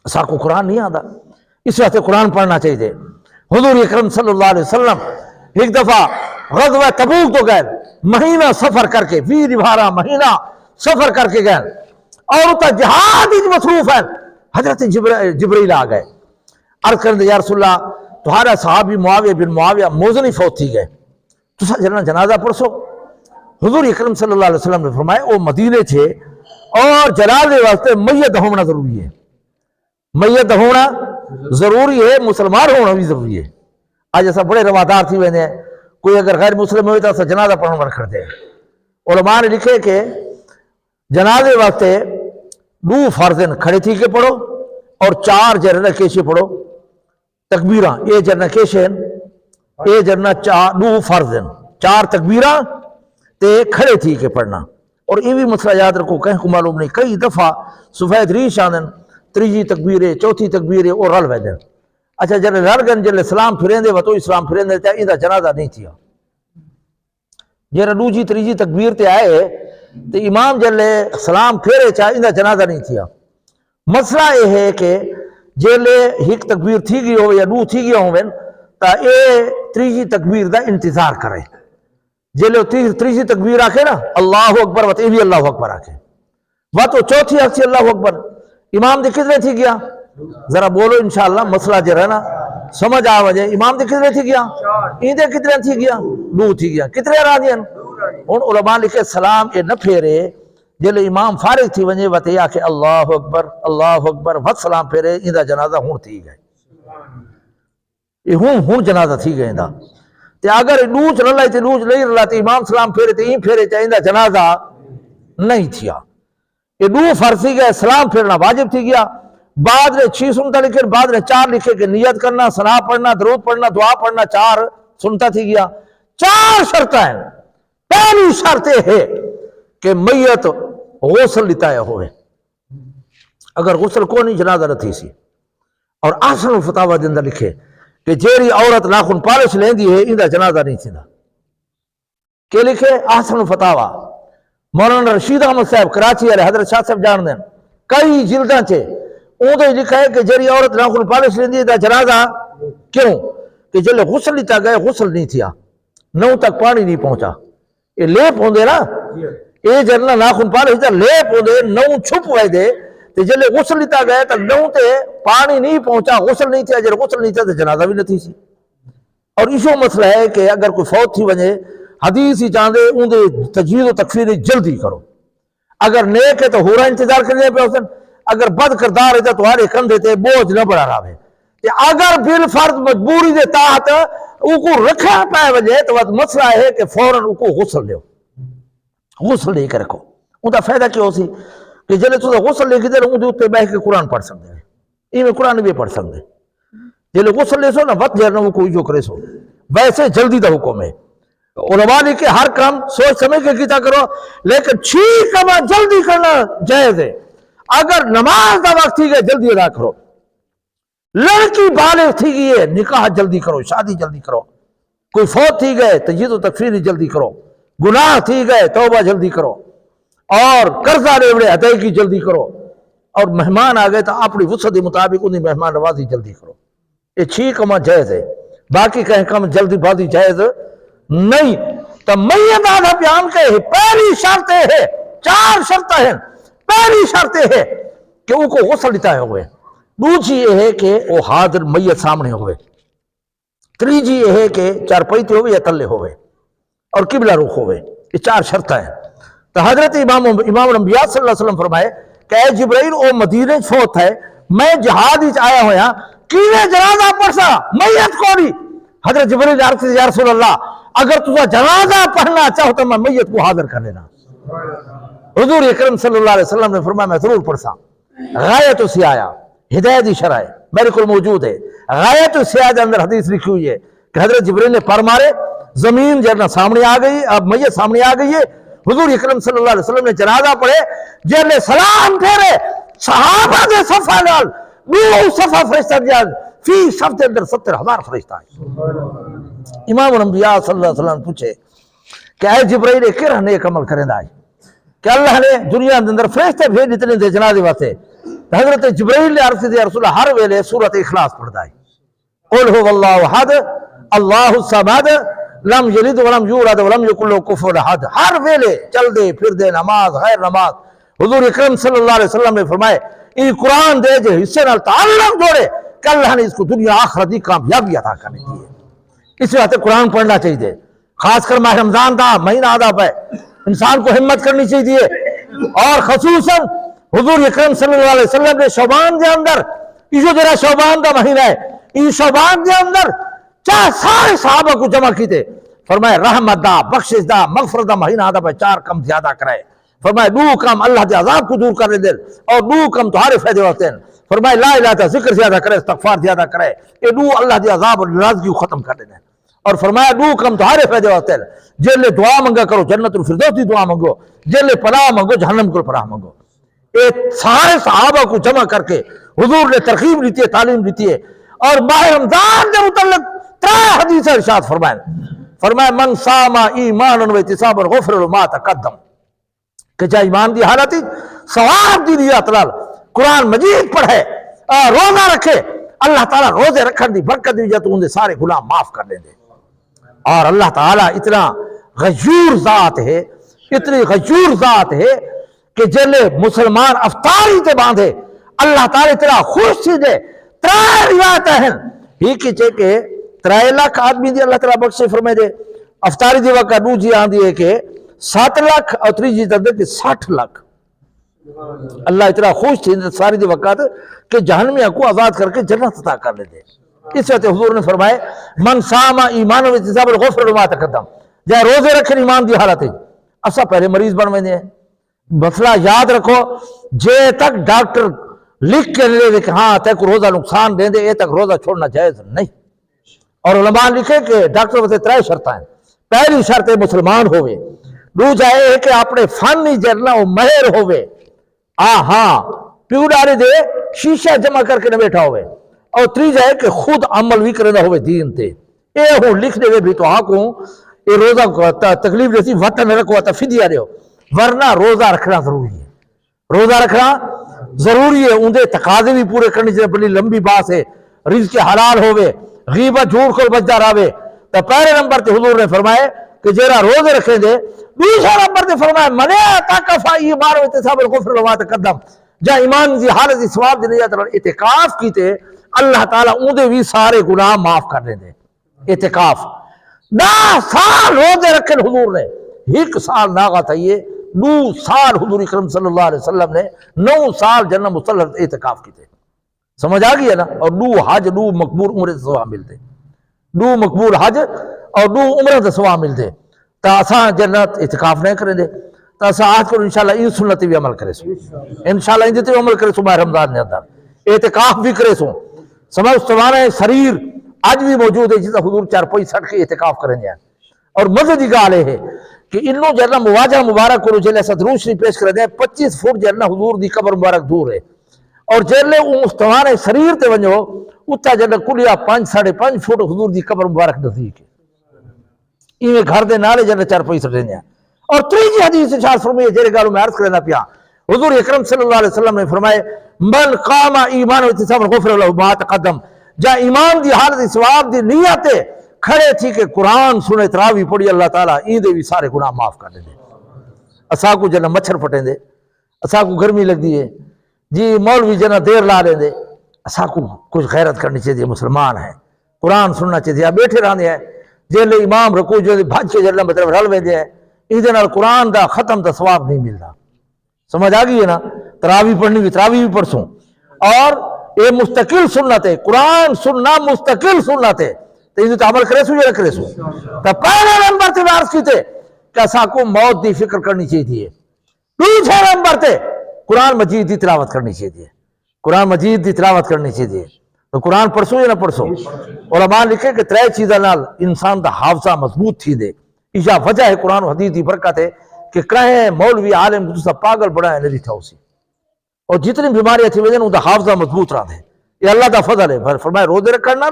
Speaker 1: اسا کو قرآن نہیں آتا، اس وقت قرآن پڑھنا چاہیے. حضور اکرم صلی اللہ علیہ وسلم ایک دفعہ غزوہ تبوک تو گئے، مہینہ سفر کر کے، 12 مہینہ سفر کر کے گئے، اور اتنا جہاد ہی مصروف ہے. حضرت جبرائیل آ گئے، عرض کرنے یا رسول اللہ تمہارا صحابی معاویہ بن معاویہ موزنی فوت تھی گئے، تو جنازہ پرسو. حضور اکرم صلی اللہ علیہ وسلم نے فرمایا وہ مدینے تھے اور جنازے واسطے میت ہونا ضروری ہے. میت ہونا ضروری ہے، مسلمان ہونا بھی ضروری ہے. آج ایسا بڑے روادار تھی وینے ہیں، کوئی اگر غیر مسلم ہوئے تو جنازہ پڑھنا رکھ دے. علماء نے لکھے کہ جنازے واسطے 2 فرضن کھڑے تھی کے پڑھو اور 4 جرنہ کیشے پڑھو تکبیراں. یہ جرنہ کیشن یہ جرنہ 2 فرضن 4 تکبیراں تے کھڑے تھی کے پڑھنا. اور یہ بھی مسئلہ یاد رکھو، کہیں کو معلوم نہیں، کئی دفعہ سفید ریش آدن 3 تکبیریں 4 تکبیریں اور رل ویدن. اچھا جلے رل گن جلے سلام پھرین دے وہ اسلام پھرین دے چاہے اندہ جنازہ نہیں تھیا. جلے 2 3 تکبیر تے آئے تو امام جلے سلام پھیرے چاہے اندہ جنازہ نہیں تھیا. مسئلہ یہ ہے کہ جلے 1 تکبیر تھی گئی ہو یا 2 تھی گئی ہوں تا اے 3 تکبیر دا انتظار کرے. جلے 3 تکبیر آکے نا اللہ اکبر وہ بھی اللہ اکبر آکے وہ تو 4تھی آکسی اللہ اکبر. امام دے کتنے تھی گیا؟ ذرا بولو انشاءاللہ مسئلہ جو رہنا سمجھ آ وجہ. امام دے کتنے تھی گیا؟ ایندے کتنے تھی گیا؟ 2 تھی گیا. کتنے راضین؟ ان علماء لکھے سلام اے نہ پھیرے جلے امام فارغ تھی ونجے وطے آکے اللہ اکبر وقت سلام پھیرے ایندہ جنازہ ہون تھی گئے. یہ ہون جنازہ تھی گئے ایندہ. تے اگر ڈوچ رلائی تے ڈوچ نہیں رلا تے امام سلام پھیرے تے این پھیرے چاہیندہ جنازہ نہیں تھیا. یہ 2 فرضی گئے، سلام پھیرنا واجب تھی گیا. بعد نے 6 سنتا لکھے، بعد نے 4 لکھے کہ نیت کرنا، ثنا پڑھنا، درود پڑھنا، دعا پڑھنا 4 سنتا تھی گیا. 4 شرطیں ہیں. پہلی شرط ہے کہ میت غسل لیتا ہے ہوئے. اگر غسل کو نہیں جنازہ نہ تھی سی. اور احسن الفتاوی دے اندر لکھے کہ جیری عورت ناخن پالش لیندی ہے اندہ جنازہ نہیں تھیندا. کہ لکھے احسن الفتاوی مولانا رشید احمد صاحب کراچی والے حضرت شاہ صاحب جان دیں کئی جلداں چے اندے لکھا ہے کہ جیری عورت ناخن پالش لیندی ہے جنازہ کیوں کہ جلے غسل لیتا گئے غسل نہیں تھیا، نو تک پانی نہیں پہنچا. یہ لیپ ہوندے نا، یہ جرنا ناخن پالش دا لیپ ہوندے نو چھپ ہوئے دے تے جلے غسل لیتا گئے تو نو تے پانی نہیں پہنچا، غسل نہیں تھیا. جلے غسل نہیں تھیا تو جنازہ بھی نہ تھی سی. اور ایشو مسئلہ ہے کہ اگر کوئی فوت تھی ونجے حدیث ہی چاہتے اندے تجویز و تکفیر جلدی کرو. اگر نیک ہے تو ہورا انتظار کرنے پہ حسن، اگر بد کردار ہے تو تمہارے کندھے تے بوجھ نہ بڑھا رہا ہے. اگر بالفرض مجبوری دے تحت اوکو رکھا پائے وجہ تو مسئلہ ہے کہ فوراً اوکو غسل لیو، غسل لے کے رکھو. ان کا فائدہ کیا ہو سی کہ جلے تو غسل لے کے دے رہے اندے بہ کے قرآن پڑھ سکتے ہیں. میں قرآن بھی پڑھ سکتے جلے غسل لے سو نا وقت جرنا وہ کوئی جو کرے سو ویسے جلدی دا حکم ہے. علماء نے کہ ہر کام سوچ سمجھ کے کیتا کرو، لیکن 6 کام جلدی کرنا جائز ہے۔ اگر نماز دا وقت تھی گئے جلدی ادا کرو، لڑکی بالغ تھی گئی ہے نکاح جلدی کرو، شادی جلدی کرو، کوئی فوت تھی گئے تجدید و تکفیر جلدی کرو، گناہ تھی گئے توبہ جلدی کرو، اور قرضہ لیوڑے ادائیگی جلدی کرو، اور مہمان آ گئے تو اپنی وسعت کے مطابق انہیں مہمان نوازی جلدی کرو۔ یہ 6 کام جائز ہے، باقی کہیں کم جلدی بازی جائز نہیں۔ تو میت آدھا بیان کے پہلی شرط ہے، 4 شرطیں ہیں۔ پہلی شرط ہے کہ ان کو غسل لیتا ہوئے، دوسری یہ ہے کہ وہ حاضر میت سامنے ہوئے، تیسری یہ ہے کہ چارپائی ہوئے یا تلے ہوئے، اور قبلہ رخ ہوئے۔ یہ 4 شرطیں ہیں۔ تو حضرت امام الانبیاء صلی اللہ علیہ وسلم فرمائے کہ اے جبرائیل او مدینے فوت ہے، میں جہاد ہی آیا ہویا، کیویں جنازہ پڑھسا میت کو نہیں؟ حضرت جبرائیل عرض یا رسول اللہ اگر تجھا جنازہ پڑھنا چاہو تو میں میت کو حاضر کر لینا۔ حضور اکرم صلی اللہ علیہ وسلم نے فرمایا میں ضرور پڑھسا۔ غایت السیایا ہدایت شرع ہے، میرے کو موجود ہے۔ غایت السیایا اندر حدیث لکھی ہوئی ہے کہ حضرت جبرائیل نے پر مارے، زمین جرنا سامنے آ گئی، اب میت سامنے آ گئی ہے۔ حضور اکرم صلی اللہ علیہ وسلم نے جنازہ پڑھے، جیلے سلام پھیرے، صحابہ دے صفحہ نال دو صفحہ فرشتہ دیا، فی صفحے اندر 70,000 فرشتہ ہے۔ امام الانبیاء صلی اللہ علیہ وسلم پوچھے کہ اے جبرائیل کہڑا نیک عمل کریں آئی کہ اللہ نے دنیا اندر فرشتے بھیج اتنے دے جنازے واسطے؟ حضرت جبرائیل نے عرض کیا رسول اللہ ہر ویلے سورۃ اخلاص پڑھتا ہے، قل هو اللہ احد اللہ الصمد لم یلد ولم یولد ولم یکن له کفوا احد۔ ہر ویلے چل دے پھر دے، نماز غیر نماز، حضور اکرم صلی اللہ علیہ وسلم نے فرمائے یہ قرآن دے جو حصے نال تعلق جوڑے کہ اللہ نے اس کو دنیا آخرت کی کامیابی عطا کرنے کی ہے۔ اس واسطے قرآن پڑھنا چاہیے، خاص کر ماہ رمضان کا مہینہ آدھا پہ انسان کو ہمت کرنی چاہیے، اور خصوصاً حضور اکرم صلی اللہ علیہ وسلم نے شعبان دے اندر، یہ جو جرا شعبان دا مہینہ ہے، یہ شعبان دے اندر چاہ سارے صحابہ کو جمع کیتے، فرمائے رحمت دا، بخشش دا، مغفرت دا مہینہ آدھا پہ 4 کم زیادہ کرائے۔ فرمائے 2 کم اللہ دے عذاب کو دور کرنے دے، اور 2 کم تمہارے فائدے ہوتے ہیں۔ فرمائے لا الہ الا ذکر زیادہ کرے، استغفار زیادہ کرے، یہ 2 اللہ دے عذاب اور ناراضگی کو ختم کر دینے۔ اور فرمایا 2 کم تمہارے فائدے ہوتے ہیں، جیلے دعا منگا کرو جنت الفردوس کی دعا منگو، جیلے پناہ منگو جہنم کو پناہ منگو۔ یہ سارے صحابہ کو جمع کر کے حضور نے ترغیب دیتی ہے، تعلیم دیتی ہے، اور ماہ رمضان کے متعلق 3 حدیث ارشاد فرمایا من صام ایمانا و احتسابا غفر له ما تقدم، کہ جا ایمان دی حالت ثواب دی دیا تلال قرآن مجید پڑھے، روزہ رکھے، اللہ تعالیٰ روزے رکھن دی برکت دی جاتا ان دے سارے گناہ معاف کر دیں دے۔ اور اللہ تعالیٰ اتنا غیور ذات ہے، اتنی غیور ذات ہے کہ جلے مسلمان افطاری تے باندھے اللہ تعالیٰ اتنا خوش تھی دے۔ 3 روایتیں ہیں، ہی کی چھے کہ 3 لاکھ آدمی دی اللہ تعالیٰ بخشے فرمائے دے، افطاری دی وقت دو جی آن دیئے کہ 7 لاکھ، اور 3 جی دے کہ 60 لاکھ۔ اللہ اتنا خوش تھی ساری دی وقت کہ جہنمیہ کو آزاد کر کے جنت عطا کر لے دے۔ اس وقت حضور نے فرمائے من صام ایمان و احتسابا غفر له ما تقدم، جائے روزے رکھیں ایمان دی حالت ہے۔ اسا پہلے مریض بن میں دے، مسئلہ یاد رکھو، جے تک ڈاکٹر لکھ کے لے دے کہ ہاں تے کو روزہ نقصان دے دے، اے تک روزہ چھوڑنا جائز نہیں۔ اور علماء لکھے کہ ڈاکٹر واسطے 3 شرطیں ہیں۔ پہلی شرط ہے مسلمان ہوئے، دوسرا ہے کہ اپنے فن ہی جرنا وہ مہر ہوئے، ہاں پیو ڈارے دے شیشہ جمع کر کے نہ بیٹھا ہوئے، اور تیسرا ہے کہ خود عمل بھی کرنا ہوئے دین تے۔ اے ہوں لکھنے میں بھی تو آنکھوں یہ روزہ کو تکلیف جیسی وطن رکھو تا فدیہ دے ہو، ورنہ روزہ رکھنا ضروری ہے، روزہ رکھنا ضروری ہے۔ اندھے تقاضے بھی پورے کرنے سے بڑی لمبی باس ہے، رزق حلال ہوئے، غیبت جھوٹ کو بچ جا رہے۔ تو پہلے نمبر تے حضور نے فرمائے کہ جیرا روزے رکھیں دے، دوسرا نمبر تے فرمائے منع تاکفا ایمان و احتسابا غفر له ما تقدم، جا ایمان دی حالت دی ثواب دی نجات اعتکاف کیتے اللہ تعالیٰ اندے بھی سارے گناہ معاف کر دیں دے۔ اعتکاف 9 سال روزے رکھے حضور نے، 1 سال ناغا تھا یہ، 9 سال حضور اکرم صلی اللہ علیہ وسلم نے 9 سال جنت مسلط اعتکاف کیتے، سمجھ آ گئی ہے نا۔ اور 2 حج 2 مقبول عمرے سے ثواب ملتے، 2 مقبول حج اور 2 عمرے سے ثواب ملتے۔ تو اساں جنت اعتکاف نہیں کریں دے، تو اساں آج کو انشاءاللہ ان سنتی بھی عمل کرے سو، انشاءاللہ ان جتے بھی عمل کرے سو، ماہ رمضان نے اندر اعتکاف بھی کرے سو۔ سمجھ تمہارے شریر آج بھی موجود ہے، جیسا حضور 4 5 سٹ کے اعتکاف کریں جائیں، اور مزے دی گال ہے کہ انہوں جلنا مواجہ مبارک کرو جلے ایسا دروش نہیں پیش کر دیں 25 فٹ جلنا حضور دی قبر مبارک دور ہے اور جلے مستوانے شریر تے ونجو اتھا جلنا کلیا 5-5.5 فٹ حضور دی قبر مبارک نزدیک ہے ایویں گھر دے نالے جلنا 4 پیسے رہنے ہیں اور تریجی حدیث ارشاد فرمائے جیرے گالوں میں عرض کرنا پیا حضور اکرم صلی اللہ علیہ وسلم نے فرمائے من قام ایمان و احتساب غفر له ما تقدم جا ایمان دی حالت ثواب دی نیت کھڑے تھی کہ قرآن سنے تراوی پڑھی اللہ تعالیٰ دے بھی سارے گناہ معاف کر دیں اسا کو جنہ مچھر پھٹیں دے اسا کو گرمی لگ دی ہے جی مولوی جنہ دیر لا لیں دے اسا کو کچھ غیرت کرنی چاہیے مسلمان ہیں قرآن سننا چاہیے بیٹھے رہنے ہیں جیلے امام رکو جو بھاج کے جلنا مطلب رل وے دے ہیں ایدے نال قرآن دا ختم دا ثواب نہیں ملتا سمجھ آ گئی ہے نا تراوی پڑھنی بھی تراوی بھی پڑھسوں اور یہ مستقل سنت ہے قرآن سننا مستقل سنت ہے تو یہ تو عمل کرے سو یا نہ کرے سو تو پہلے نمبر تے عرض کیتے کہ اسا کو موت دی فکر کرنی چاہیے دوسرے نمبر تے قرآن مجید دی تلاوت کرنی چاہیے قرآن مجید دی تلاوت کرنی چاہیے تو قرآن پڑھسو یا نہ پڑھسو علماء لکھے کہ 3 چیزاں نال انسان دا حافظہ مضبوط تھی دے یہ وجہ ہے قرآن و حدیث دی برکت ہے کہ کہیں مولوی عالم تو سب پاگل بڑا ہے نہیں تھا اسی اور جتنی بیماریاں تھی وجہ ان کا حافظہ مضبوط رہا ہے یہ اللہ دا فضل ہے فرمائے روزے رکھنا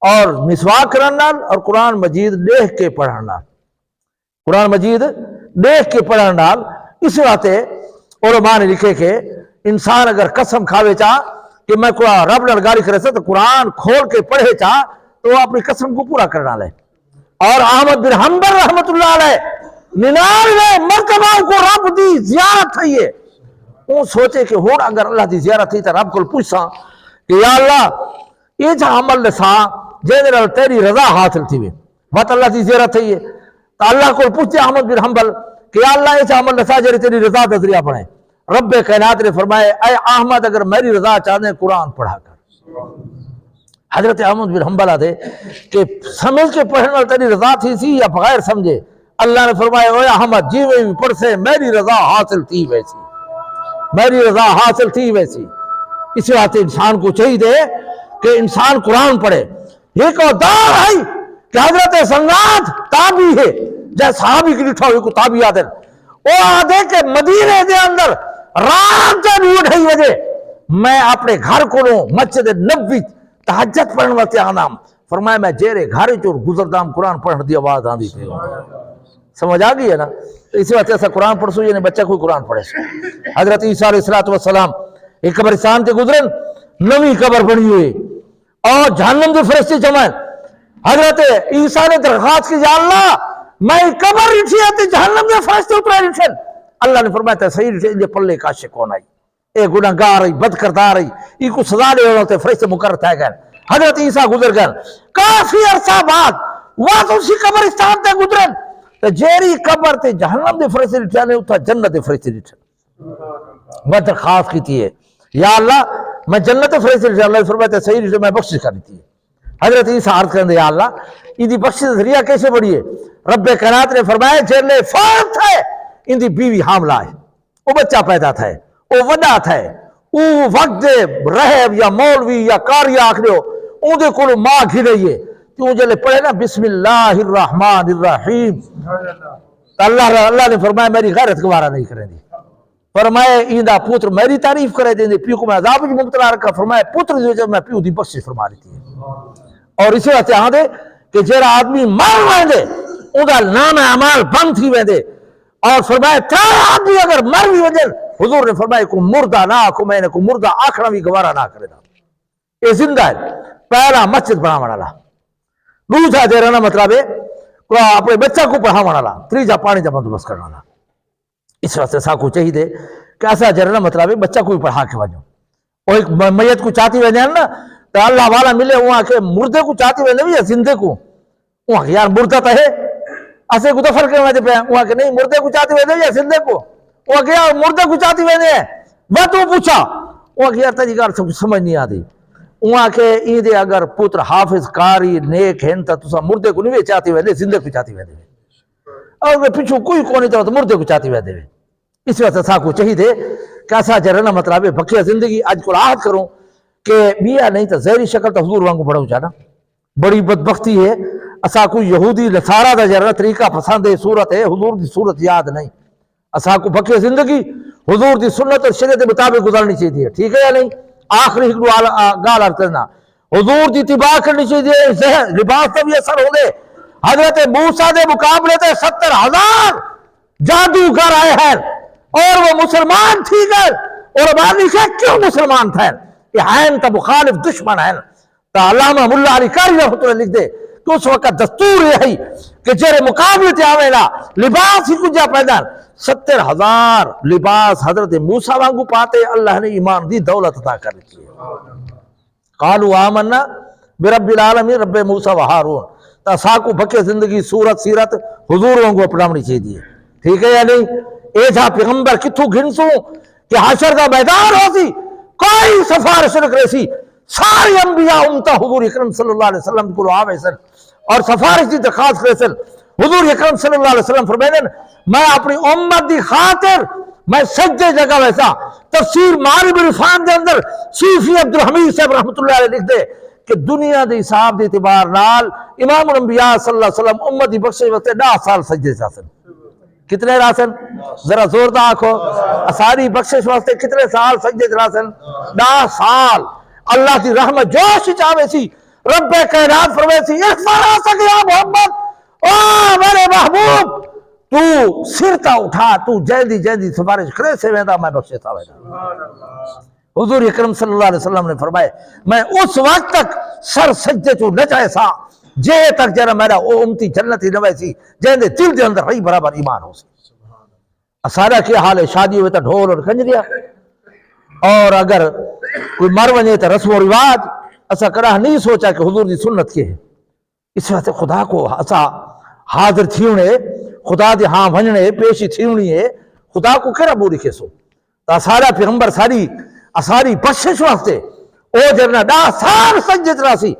Speaker 1: اور مسواک کرنا اور قرآن مجید دیکھ کے پڑھنا قرآن مجید دیکھ کے پڑھنا اس بات علماء نے لکھے کہ انسان اگر قسم کھاوے چاہ کہ میں رب نال گالی کرے سے تو قرآن کھول کے پڑھے چاہ تو وہ اپنی قسم کو پورا کرنا لے اور احمد بن حنبل رحمت اللہ علیہ 99 مرتبہ کو رب دی زیارت تھی ہے وہ سوچے کہ ہون اگر اللہ دی زیارت تھی تو رب کو پوچھا کہ یا اللہ یہ جا عمل نسا جنرل تیری رضا حاصل تھی ہوئے بات اللہ دی زیارت تھی ہے تو اللہ کو پوچھتے احمد بن حنبل کہ یا اللہ یہ جا عمل نسا جنرل تیری رضا دا ذریعہ پڑھیں رب کائنات نے فرمائے اے احمد اگر میری رضا چاہتے ہیں قرآن پڑھا کر حضرت احمد بن حنبل آتے کہ سمجھ کے پڑھنے تیری رضا تھی سی یا بغیر سمجھے اللہ نے فرمایا اے احمد جی میں پڑھ سے میری رضا حاصل تھی ویسی میری رضا حاصل تھی ویسی اس بات انسان کو چاہیے کہ انسان قرآن پڑھے ایک اور دار ہے کہ حضرت سنگات تابی ہے جیسے صحابی کی لٹھا ہوئی کو تابی آدھے وہ آدھے کہ مدینے دے اندر رات جب اٹھائی وجہ میں اپنے گھر کو لوں مسجد نبوی تہجد پڑھنے واتے آنا فرمایا میں جیرے گھر چور گزردام قرآن پڑھنے دی آواز آن دی پہ سمجھ آ گئی ہے نا اسی وقت ایسا قرآن پڑھ سو یعنی بچہ کوئی قرآن پڑھے سو حضرت عیسیٰ علیہ السلام ایک قبرستان تے گزرن نوی قبر بنی ہوئی اور جہنم دے فرشتے جمعن حضرت عیسیٰ نے درخواست کی یا اللہ میں قبر رٹھی ہے جہنم دے فرشتے اترا رٹھن اللہ نے فرمایا تھا صحیح رٹھن یہ پلے کاشے کون آئی اے گناہگار رہی بد کردار رہی یہ کو سزا لے ہوتے فرشتے مقرر تھے گئے حضرت عیسیٰ گزر گئے کافی عرصہ بعد وہ تو اسی قبرستان تے گزرن تو جیری قبر تے جہنم دے فرشتے رٹھانے اتھا جنت دے فرشتے رٹھن وہ درخواست کی تھی ہے یا اللہ میں جنت دے فرشتے رٹھانے اللہ فرمایا تھا صحیح رٹھن میں بخشش کرنی تھی حضرت عیسیٰ عرض کرنے یا اللہ یہ دی بخشش ذریعہ کیسے بڑی ہے رب کائنات نے فرمایا جیلے فوت ہے ان دی بیوی حاملہ ہے وہ بچہ پیدا تھا وہ وڈا تھا وہ وقت دے رہب یا مولوی یا کاری آکھ دیو ان دے کلو ماں گھی رہی ہے تو جلے پڑھے نا بسم اللہ الرحمن الرحیم اللہ نے فرمایا میری غیرت گوارا نہیں کریں دی فرمایا ایندہ پوتر میری تعریف کرے دیں دے پیو کو میں عذاب جو مبتلا رکھا فرمایا پوتر جو جب میں پیو دی بخشش فرما رہی تھی اور اسی وقت یہاں دے کہ جیرا آدمی مار رہے دے ان کا نام اعمال بند تھی وے اور فرمایا تیرا آدمی اگر مر بھی وجل حضور نے فرمایا کو مردہ نہ آکھو میں نے کو مردہ آکھنا بھی گوارا نہ کرے دا یہ زندہ ہے پہلا مسجد پڑھا مانا دوسرا جیرا نا مطلب ہے اپنے بچہ کو پڑھا مانا تیجا پانی جا بندوبست کرنا اس واسطے سا کو چاہیے کہ ایسا جیرا نا مطلب ہے بچہ کو بھی پڑھا کے وجو اور ایک میت کو چاہتی وجہ نا تو اللہ والا ملے وہاں کے مردے کو چاہتی وجہ نہیں یا زندے کو وہاں یار مردہ تو ہے ایسے کو تو فرق ہے وجہ پہ وہاں کہ نہیں مردے کو چاہتی وجہ یا زندے کو وہاں کہ یار مردے کو چاہتی وجہ ہے وہ تو پوچھا وہاں کہ یار تجھی کار سمجھ نہیں آتی وہاں کہ ایدے اگر پتر حافظ کاری نیک ہیں تو مردے کو نہیں چاہتی وجہ زندے کو چاہتی وجہ اور پیچھو کوئی کونی تو مردے کو چاہتی وجہ اس وقت سا کو چاہیے دے کہ ایسا جرنا مطلب ہے بقیہ زندگی آج کو راحت کروں کہ بیا نہیں تو زہری شکل تو حضور وانگو بڑھو جانا بڑی بدبختی ہے اسا کو یہودی نصارہ دا جرا طریقہ پسند ہے، صورت ہے، حضور دی صورت یاد نہیں. اسا کو بقیہ زندگی حضور دی سنت اور شریعت کے مطابق گزارنی چاہیے، ٹھیک ہے یا نہیں؟ آخری گال عرض کرنا، حضور دی اتباع کرنی چاہیے. ذہن لباس تے بھی اثر ہو گئے. حضرت موسیٰ دے مقابلے تے 70,000 جادوگر آئے ہیں اور وہ مسلمان تھی گئے. اور بانی سے کیوں مسلمان تھے؟ یہ ہیں تا مخالف دشمن ہیں. تا علامہ ملا علی قاری رحمۃ اللہ لکھ دے کہ اس وقت دستور یہ ہے کہ جرے مقابلے تے آوے نا لباس ہی کجا پیدا. 70,000 لباس حضرت موسیٰ وانگو پاتے، اللہ نے ایمان دی دولت عطا کر دی. قالوا آمنا برب العالمین رب موسیٰ و ہارون. تا ساکو بکے زندگی صورت سیرت حضور وانگو اپنامنی چاہیے، ٹھیک ہے یا نہیں؟ اے جا پیغمبر کتھو گھنسوں کہ حشر دا میدان ہو سی کوئی سفارش نہ کرے سی. ساری انبیاء امتہ حضور اکرم صلی اللہ علیہ وسلم کو آوے سن اور سفارش دی درخواست کرے سن. حضور اکرم صلی اللہ علیہ وسلم فرمائیں میں اپنی امت دی خاطر میں سجدے جگہ ویسا. تفسیر معارف الرفان دے اندر صوفی عبدالحمید صاحب رحمۃ اللہ علیہ لکھ دے کہ دنیا دے حساب دے اعتبار نال امام الانبیاء صلی اللہ علیہ وسلم امت دی بخشش وقت 10 سال سجدے سن. کتنے راسن؟ ذرا زور دا آکھو. ساری بخشش واسطے کتنے سال سجدے راسن؟ 10 سال. اللہ کی رحمت جوش چاہے سی، رب کائنات فرمائے سی اخبار آ سکیا محمد، او میرے محبوب تو سرتا اٹھا، تو جیدی جیدی سفارش کرے سے ویدہ میں بخشے تھا ویدہ. حضور اکرم صلی اللہ علیہ وسلم نے فرمائے میں اس وقت تک سر سجدے تو نہ چاہے سا جے تک جرا میرا او امتی جنتی نوے سی جہندے دل دے اندر رہی برابر ایمان ہو سی. اسارا کیا حال ہے؟ شادی ہوئے تا ڈھول اور کنجریا، اور اگر کوئی مر ونے تا رسم و رواج. اسا کرا نہیں سوچا کہ حضور دی سنت کے ہے. اس وقت خدا کو اسا حاضر تھیونے، خدا دی ہاں ونجنے پیشی تھیونی ہے، خدا کو کہرا بوری کھیسو. تا سارا پیغمبر ساری بخشش واسطے او جرنا 10 سال سجدت راسی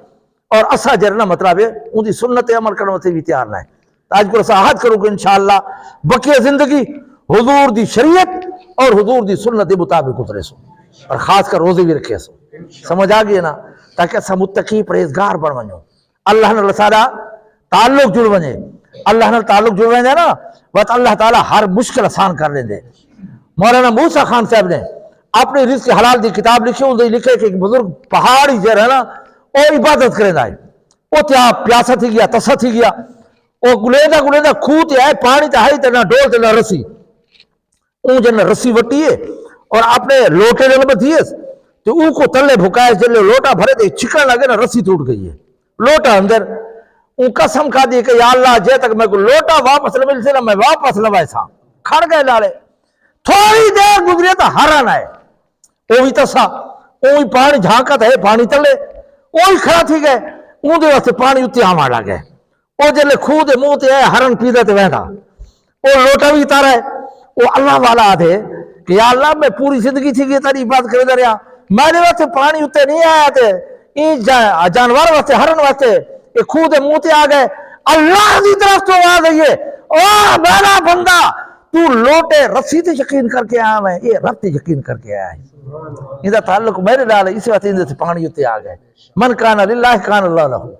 Speaker 1: اور اسا جرنا مطلب ہے ان دی سنت عمل کرنے سے بھی تیار نہ ہے. آج کو رسا عہد کرو کہ انشاءاللہ بقیہ زندگی حضور دی شریعت اور حضور دی سنت کے مطابق اترے سو، اور خاص کر روزے بھی رکھے سو. سمجھ آ گئی نا؟ تاکہ اسا متقی پرہیزگار بن ونجو، اللہ نے سارا تعلق جڑ ونجے. اللہ نے تعلق جڑ ونجے نا بات اللہ تعالیٰ ہر مشکل آسان کر لیں دے. مولانا موسیٰ خان صاحب نے اپنی رزق حلال دی کتاب لکھی، ان لکھے کہ بزرگ پہاڑی جو ہے نا وہ عبادت کرے دائے. وہ تیا پیاسا تھی گیا، تسا تھی گیا، وہ گلیدہ کھوت ہے پانی تہائی تینا ڈول تینا رسی. اون جنہ رسی وٹی ہے اور اپنے لوٹے جنہ تھیے تو اون کو تلے بھکائے جنہ لوٹا بھرے دے چکن لگے نا رسی ٹوٹ گئی ہے. لوٹا اندر اون قسم کھا دی کہ یا اللہ جے تک میں کو لوٹا واپس نہ مل سے نا میں واپس نہ ویسا. کھڑ گئے لالے، تھوڑی دیر گزرے تو ہرن آئے، اوہی تسا اوہی پانی جھانکت ہے پانی تلے اوہی کھڑا تھی گئے. اون دے واسطے پانی اتنے آما لگے. او جلے کھو دے منہ تے ہرن پیدا تے ویندا، او لوٹا بھی تارا ہے. وہ اللہ والا آدھے کہ یا اللہ میں پوری زندگی تھی گئی تاری بات کرے دریا، میرے واسطے پانی اتنے نہیں آیا تھے، این جانور واسطے ہرن واسطے یہ کھو دے منہ تے آ گئے. اللہ دی طرف تو آ گئی ہے، او میرا بندہ تو لوٹے رسی تے یقین کر کے آیا میں، یہ رب تے یقین کر کے آیا ہے. اندہ تعلق میرے لال ہے، اسی وقت اندہ سے پانی اتنے آ گئے. من کان للہ کان اللہ لہو.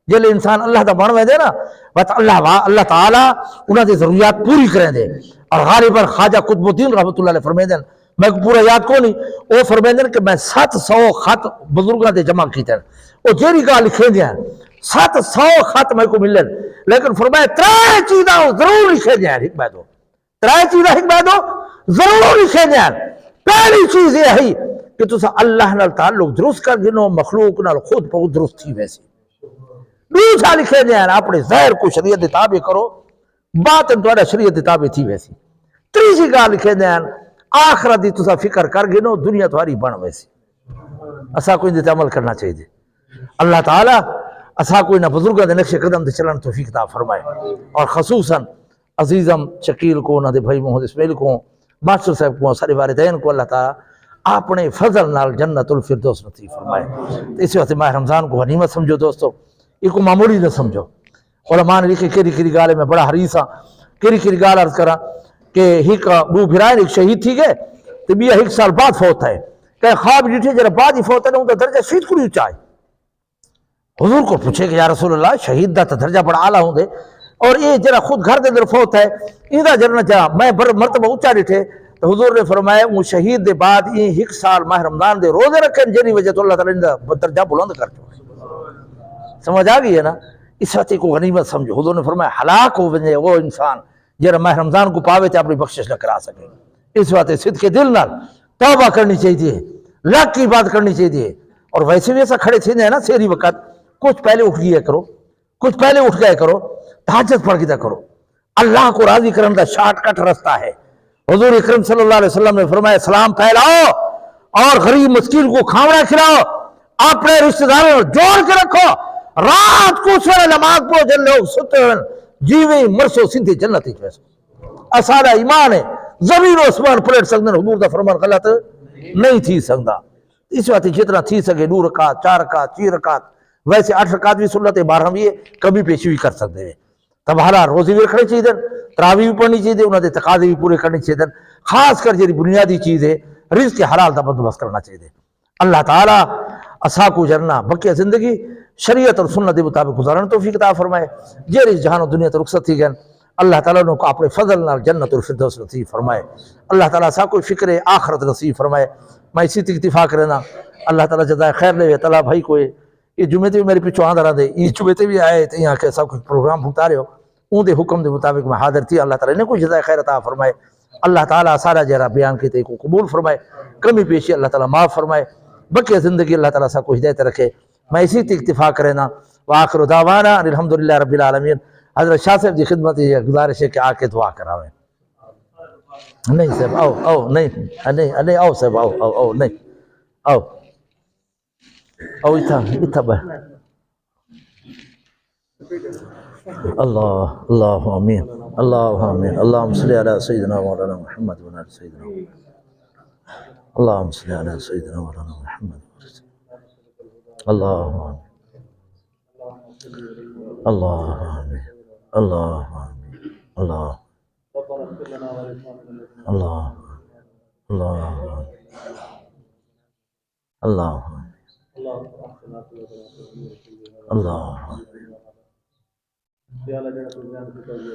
Speaker 1: جلے انسان اللہ دا بنوے دے نا بات اللہ تعالیٰ انہاں دی ضروریات پوری کریں دے. اور غالباً خواجہ قطب الدین رحمۃ اللہ علیہ فرمائے دیں، میں پورا یاد کو نہیں، وہ فرمائے دیں کہ میں 700 خط بزرگاں دے جمع کیتے ہیں. وہ جیری گاہ لکھیں دیں 700 خط میں کو ملیں، لیکن فرمائے 3 چیزاں ضرور لکھیں دیں. حکمہ دو 3 چیزاں حکمہ دو ضرور لکھیں دیں. پہلی چیز یہ ہے کہ تسا اللہ نال تعلق درست کر گنو، مخلوق نال خود بہت درست تھی ویسی. دوسرا لکھے جائیں اپنے ظاہر کو شریعت تابع کرو، باطن تھوڑا شریعت تابع تھی ویسی. تیسری گال لکھے جائیں آخرت دی تسا فکر کر گنو، دنیا تمہاری بن ویسی. اسا کوئی اندے عمل کرنا چاہیے. اللہ تعالیٰ اسا کوئی نہ بزرگاں دے نقش قدم دے چلن توفیق عطا فرمائے. اور خصوصاً عزیزم شکیل کو، نہ دے بھائی محمد اسماعیل کو، ماسٹر صاحب کو، سارے والدین کو اللہ تعالیٰ اپنے فضل نال جنت الفردوس نصیب فرمائے. اس وقت ماہ رمضان کو غنیمت سمجھو دوستو، یہ کو معمولی نہ سمجھو. علماء نے لکھے کیری گالے میں بڑا حریص ہاں، کیری گال عرض کرا کہ ہیک بو بھرائن ایک شہید تھی گئے تو بیا 1 سال بعد فوت ہے. کہ خواب جیٹھے جرا بعد ہی فوت ہے نا ان کا درجہ شہید کو نہیں چاہے. حضور کو پوچھے کہ یا رسول اللہ شہید دا تے درجہ بڑا اعلیٰ ہوں دے اور یہ جرا خود گھر دے اندر فوت ہے ایدہ جرنا چاہ میں مرتبہ اونچا ڈٹھے تو حضور نے فرمایا وہ شہید دے بعد یہ ایک سال ماہ رمضان دے روزے رکھیں جنی وجہ تو اللہ تعالیٰ نے درجہ بلند کر چکے سمجھ آ گئی ہے نا اس وقت کو غنیمت سمجھو حضور نے فرمایا ہلاک ہو وجہ وہ انسان جرا ماہ رمضان کو پاوے تے اپنی بخشش نہ کرا سکے اس وقت صدق دل نال توبہ کرنی چاہیے لاکھ کی بات کرنی چاہیے اور ویسے بھی ایسا کھڑے تھے نا سیری وقت کچھ پہلے اٹھ گیا کرو کچھ پہلے اٹھ گیا کرو تہجد پڑھ گیا کرو اللہ کو راضی کرنے کا شارٹ کٹ رستہ ہے حضور اکرم صلی اللہ علیہ وسلم نے فرمایا سلام پھیلاؤ اور غریب مسکین کو کھانا کھلاؤ اپنے رشتہ داروں جوڑ کے رکھو رات کو سوئے نماز پڑھو جن لوگ ستے ہوئے جیویں مرسو سندھی جنت ہی پیسو اسادہ ایمان ہے زمین و اسمان پلٹ سکتے ہیں حضور دا فرمان غلط نہیں تھی سکتا اس وقت جتنا تھی سکے 2 رکعت 4 رکعت 6 رکعت ویسے 8 رکعت بھی سنت ہے 12 بھی ہے کبھی پیشی بھی کر سکتے ہیں تب حالا روزی بھی رکھنی چاہیے تراویح بھی پڑھنی چاہیے انہوں نے تقاضے بھی پورے کرنے چاہیے خاص کر جی بنیادی چیز ہے رزق حلال کا بندوبست کرنا چاہیے اللہ تعالیٰ اسا کو جرنا بقیہ زندگی شریعت اور سنت کے مطابق گزارن توفیق عطا فرمائے جیری جہان و دنیا تو رخصت تھی گئن اللہ تعالیٰ نے کو اپنے فضل نال جنت اور فردوس نصیب فرمائے اللہ تعالیٰ سا کوئی فکر آخرت نصیب فرمائے میں اسی تک اتفاق رہنا اللہ تعالیٰ جزائے خیر لے تعالیٰ بھائی کوئی یہ جمعے تے بھی میرے پیچھو آدھا رہا دے یہ جمعے تے بھی آئے تھے یہاں کے سب کچھ پروگرام بھگتا رہے ہو اون دے حکم دے مطابق میں حاضر تھی اللہ تعالیٰ نے کوئی جزائے خیر عطا فرمائے اللہ تعالیٰ سارا جہرا بیان کے تے کو قبول فرمائے کمی پیشی اللہ تعالیٰ معاف فرمائے بقیہ زندگی اللہ تعالیٰ سا کو ہدایت رکھے میں اسی تک اتفاق رہنا وآخر دعوانا الحمدللہ رب العالمین حضرت شاہ صاحب دی خدمت یہ گزارش ہے کہ آ کے دعا کراویں نہیں صاحب آؤ نہیں آؤ صاحب آؤ نہیں آؤ اتھا بہ اللہ آمین اللہ آمین اللہم صلی علی سیدنا مولانا محمد و علی سیدنا اللہم صلی علی سیدنا مولانا محمد اللہ آمین اللہ آمین اللہ آمین اللہ اللہ اللہ اللہ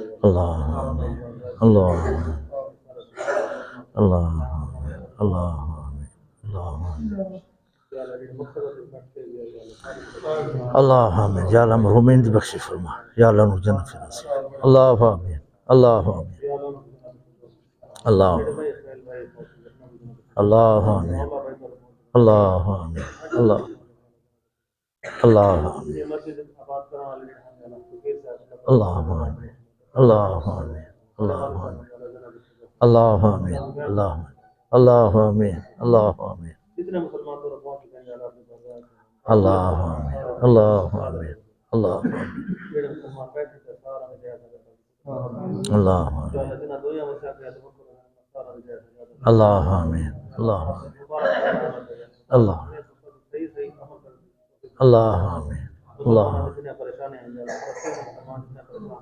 Speaker 1: اللہ اللہ اللہ اللہ آمین یا اللہ مرحومین دی بخشی فرما یا اللہ نور جنت سے نصیب اللہ آمین اللہ آمین اللہ اللہ آمین اللہ آمین اللہ اللہ آمین اللہ آمین اللہ آمین اللہ آمین اللہ آمین اللہ آمین اللہ آمین اللہ آمین اللہ اللہ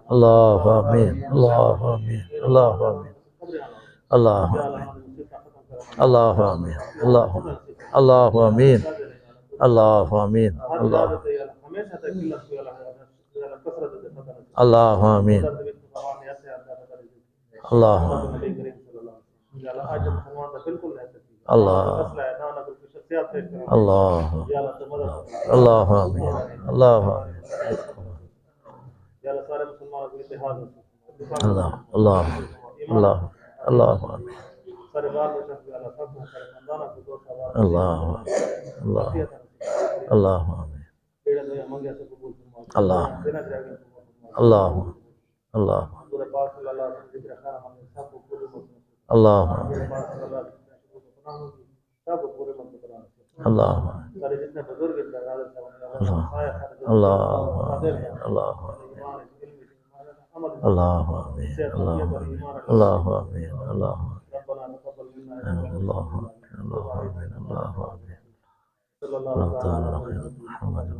Speaker 1: اللہ آمین اللہ اللہ اللہ آمین اللہ اللہ آمین اللہ آمین اللہ آمین اللہ اللہ آمین اللہ اللہ آمین اللہ آمین اللہ اللہ آمین اللہ اللہ اللہ اللہ آمین اللہ اللہ اللہ اللہ اللہ اللہ اللہ اللہ آمین اللہ اللہ اللہ اللہ اللہ اللہ آمین اللہ آمین اللہ اللہ تعالی خیر محمد